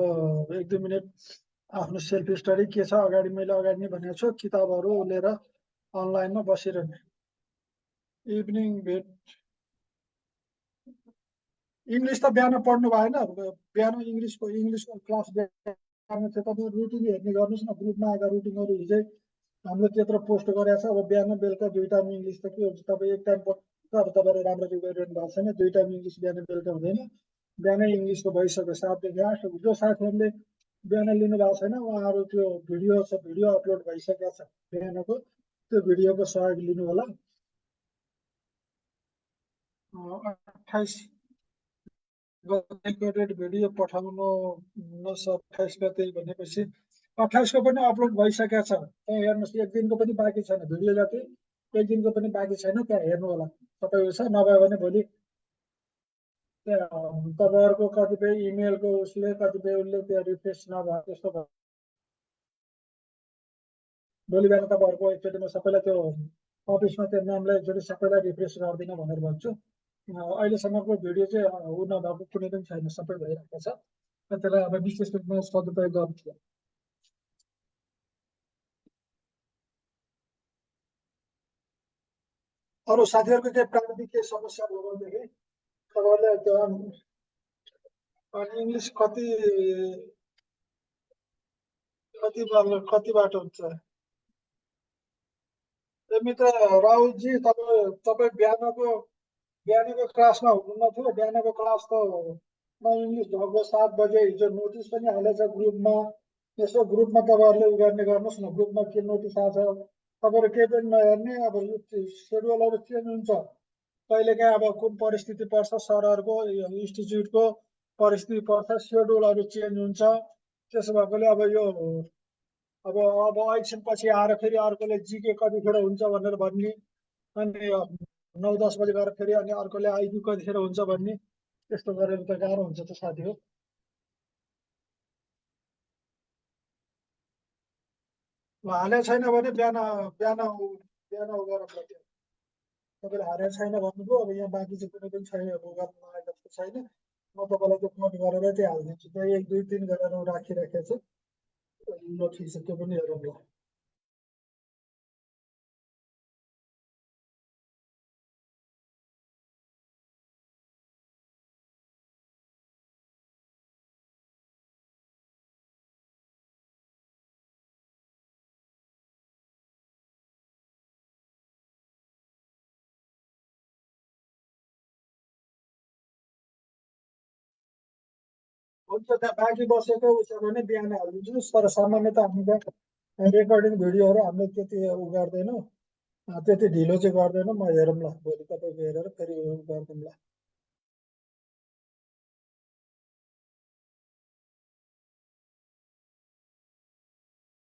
1-2 मिनट आफ्नो सेल्फ स्टडी के छ अगाडि मैले अगाडि नै भनेको छु, किताबहरू लिएर अनलाइनमा बसिरहने। इभिनिङ भेट इङ्ग्लिस त बिहान पढ्नु भएन, बिहान इङ्ग्लिसको क्लास बिहान चाहिँ तपाईँ रुटिन हेर्ने गर्नुहोस् न। ग्रुपमा आएका रुटिनहरू हिजै हामीले त्यत्रो पोस्ट गरेको छ। अब बिहान बेलुका 2 टाइम इङ्ग्लिस त के हुन्छ, तपाईँ 1 टाइम तपाईँहरू राम्ररी गरिरहनु भएको छैन। 2 टाइम इङ्ग्लिस बिहान बेलुका हुँदैन, बिहानै इङ्ग्लिसको भइसक्यो 7 देखि 8। जो साथीहरूले बिहान लिनु भएको छैन उहाँहरू त्यो भिडियो अपलोड भइसकेको छ बिहानको, त्यो भिडियोको सहयोग लिनु होला। 28 रेकर्डेड भिडियो पठाउनु 28 गते भनेपछि 28 को पनि अपलोड भइसकेको छ। त्यहाँ हेर्नुहोस्, 1 दिनको पनि बाँकी छैन, भिडियो जति 1 दिनको पनि बाँकी छैन, त्यहाँ हेर्नु होला। तपाईँको छ नभए भने भोलि त्यहाँ तपाईँहरूको कतिपय इमेलको उसले कतिपय उसले त्यहाँ रिफ्रेस नभए त्यस्तो भयो। भोलि बिहान तपाईँहरूको एकचोटि म सबैलाई त्यो अफिसमा त्यो नामलाई एकचोटि सबैलाई रिफ्रेस गरिदिन भनेर भन्छु। अहिलेसम्मको भिडियो चाहिँ ऊ नभएको कुनै पनि छैन, सबै भइरहेको छ। त्यसलाई अब विशेष रूपमा सदुपयोग गर्नु। अरू साथीहरूको केही प्राविधिक केही समस्या भयो भनेदेखि तपाईँहरूले त्यो इङ्ग्लिस कतिबाट हुन्छ? मित्र राहुलजी, तपाईँ बिहानको क्लासमा हुनुहुन्न थियो। बिहानको क्लास त इङ्ग्लिस ढङ्गको 7 बजे हिजो नोटिस पनि हालेछ ग्रुपमा। यसो ग्रुपमा तपाईँहरूले उ गर्ने गर्नुहोस् न, ग्रुपमा के नोटिस आएको छ तपाईँहरू केही पनि नहेर्ने। अब सेड्युलहरू चेन्ज हुन्छ कहिलेकाहीँ, अब कुन परिस्थिति पर्छ, सरहरूको इन्स्टिच्युटको परिस्थिति पर्छ, सेड्युलहरू चेन्ज हुन्छ। त्यसो भएकोले अब यो अब एकछिनपछि आएर फेरि अर्कोले जिके कतिखेर हुन्छ भनेर भन्ने, अनि 9-10 बजे गएर फेरि अनि अर्कोले आइक्यू कतिखेर हुन्छ भन्ने, त्यस्तो गरेर त गाह्रो हुन्छ त साथी हो। हालेको छैन भने बिहान उ गरौँ ल। तपाईँले हारेको छैन भन्नुभयो, अब यहाँ बाँकी चाहिँ कुनै पनि छैन, गर्नु आएको जस्तो छैन। म तपाईँलाई त्यो नोट गरेर चाहिँ हालिदिन्छु। त्यहाँ 1, 2, 3 गरेर राखिराखेको छु। ल ठिक छ, त्यो पनि हेरौँ ल। हुन्छ, त्यहाँ बाँकी बसेको उसो भने बिहान हालिदिन्छु। तर सामान्यतः हामीले रेकर्डिङ भिडियोहरू हामीले त्यति उ गर्दैनौँ, त्यति ढिलो चाहिँ गर्दैनौँ। म हेरौँ ल, भोलि तपाईँको हेरेर फेरि उ गर्दैनौँ ल।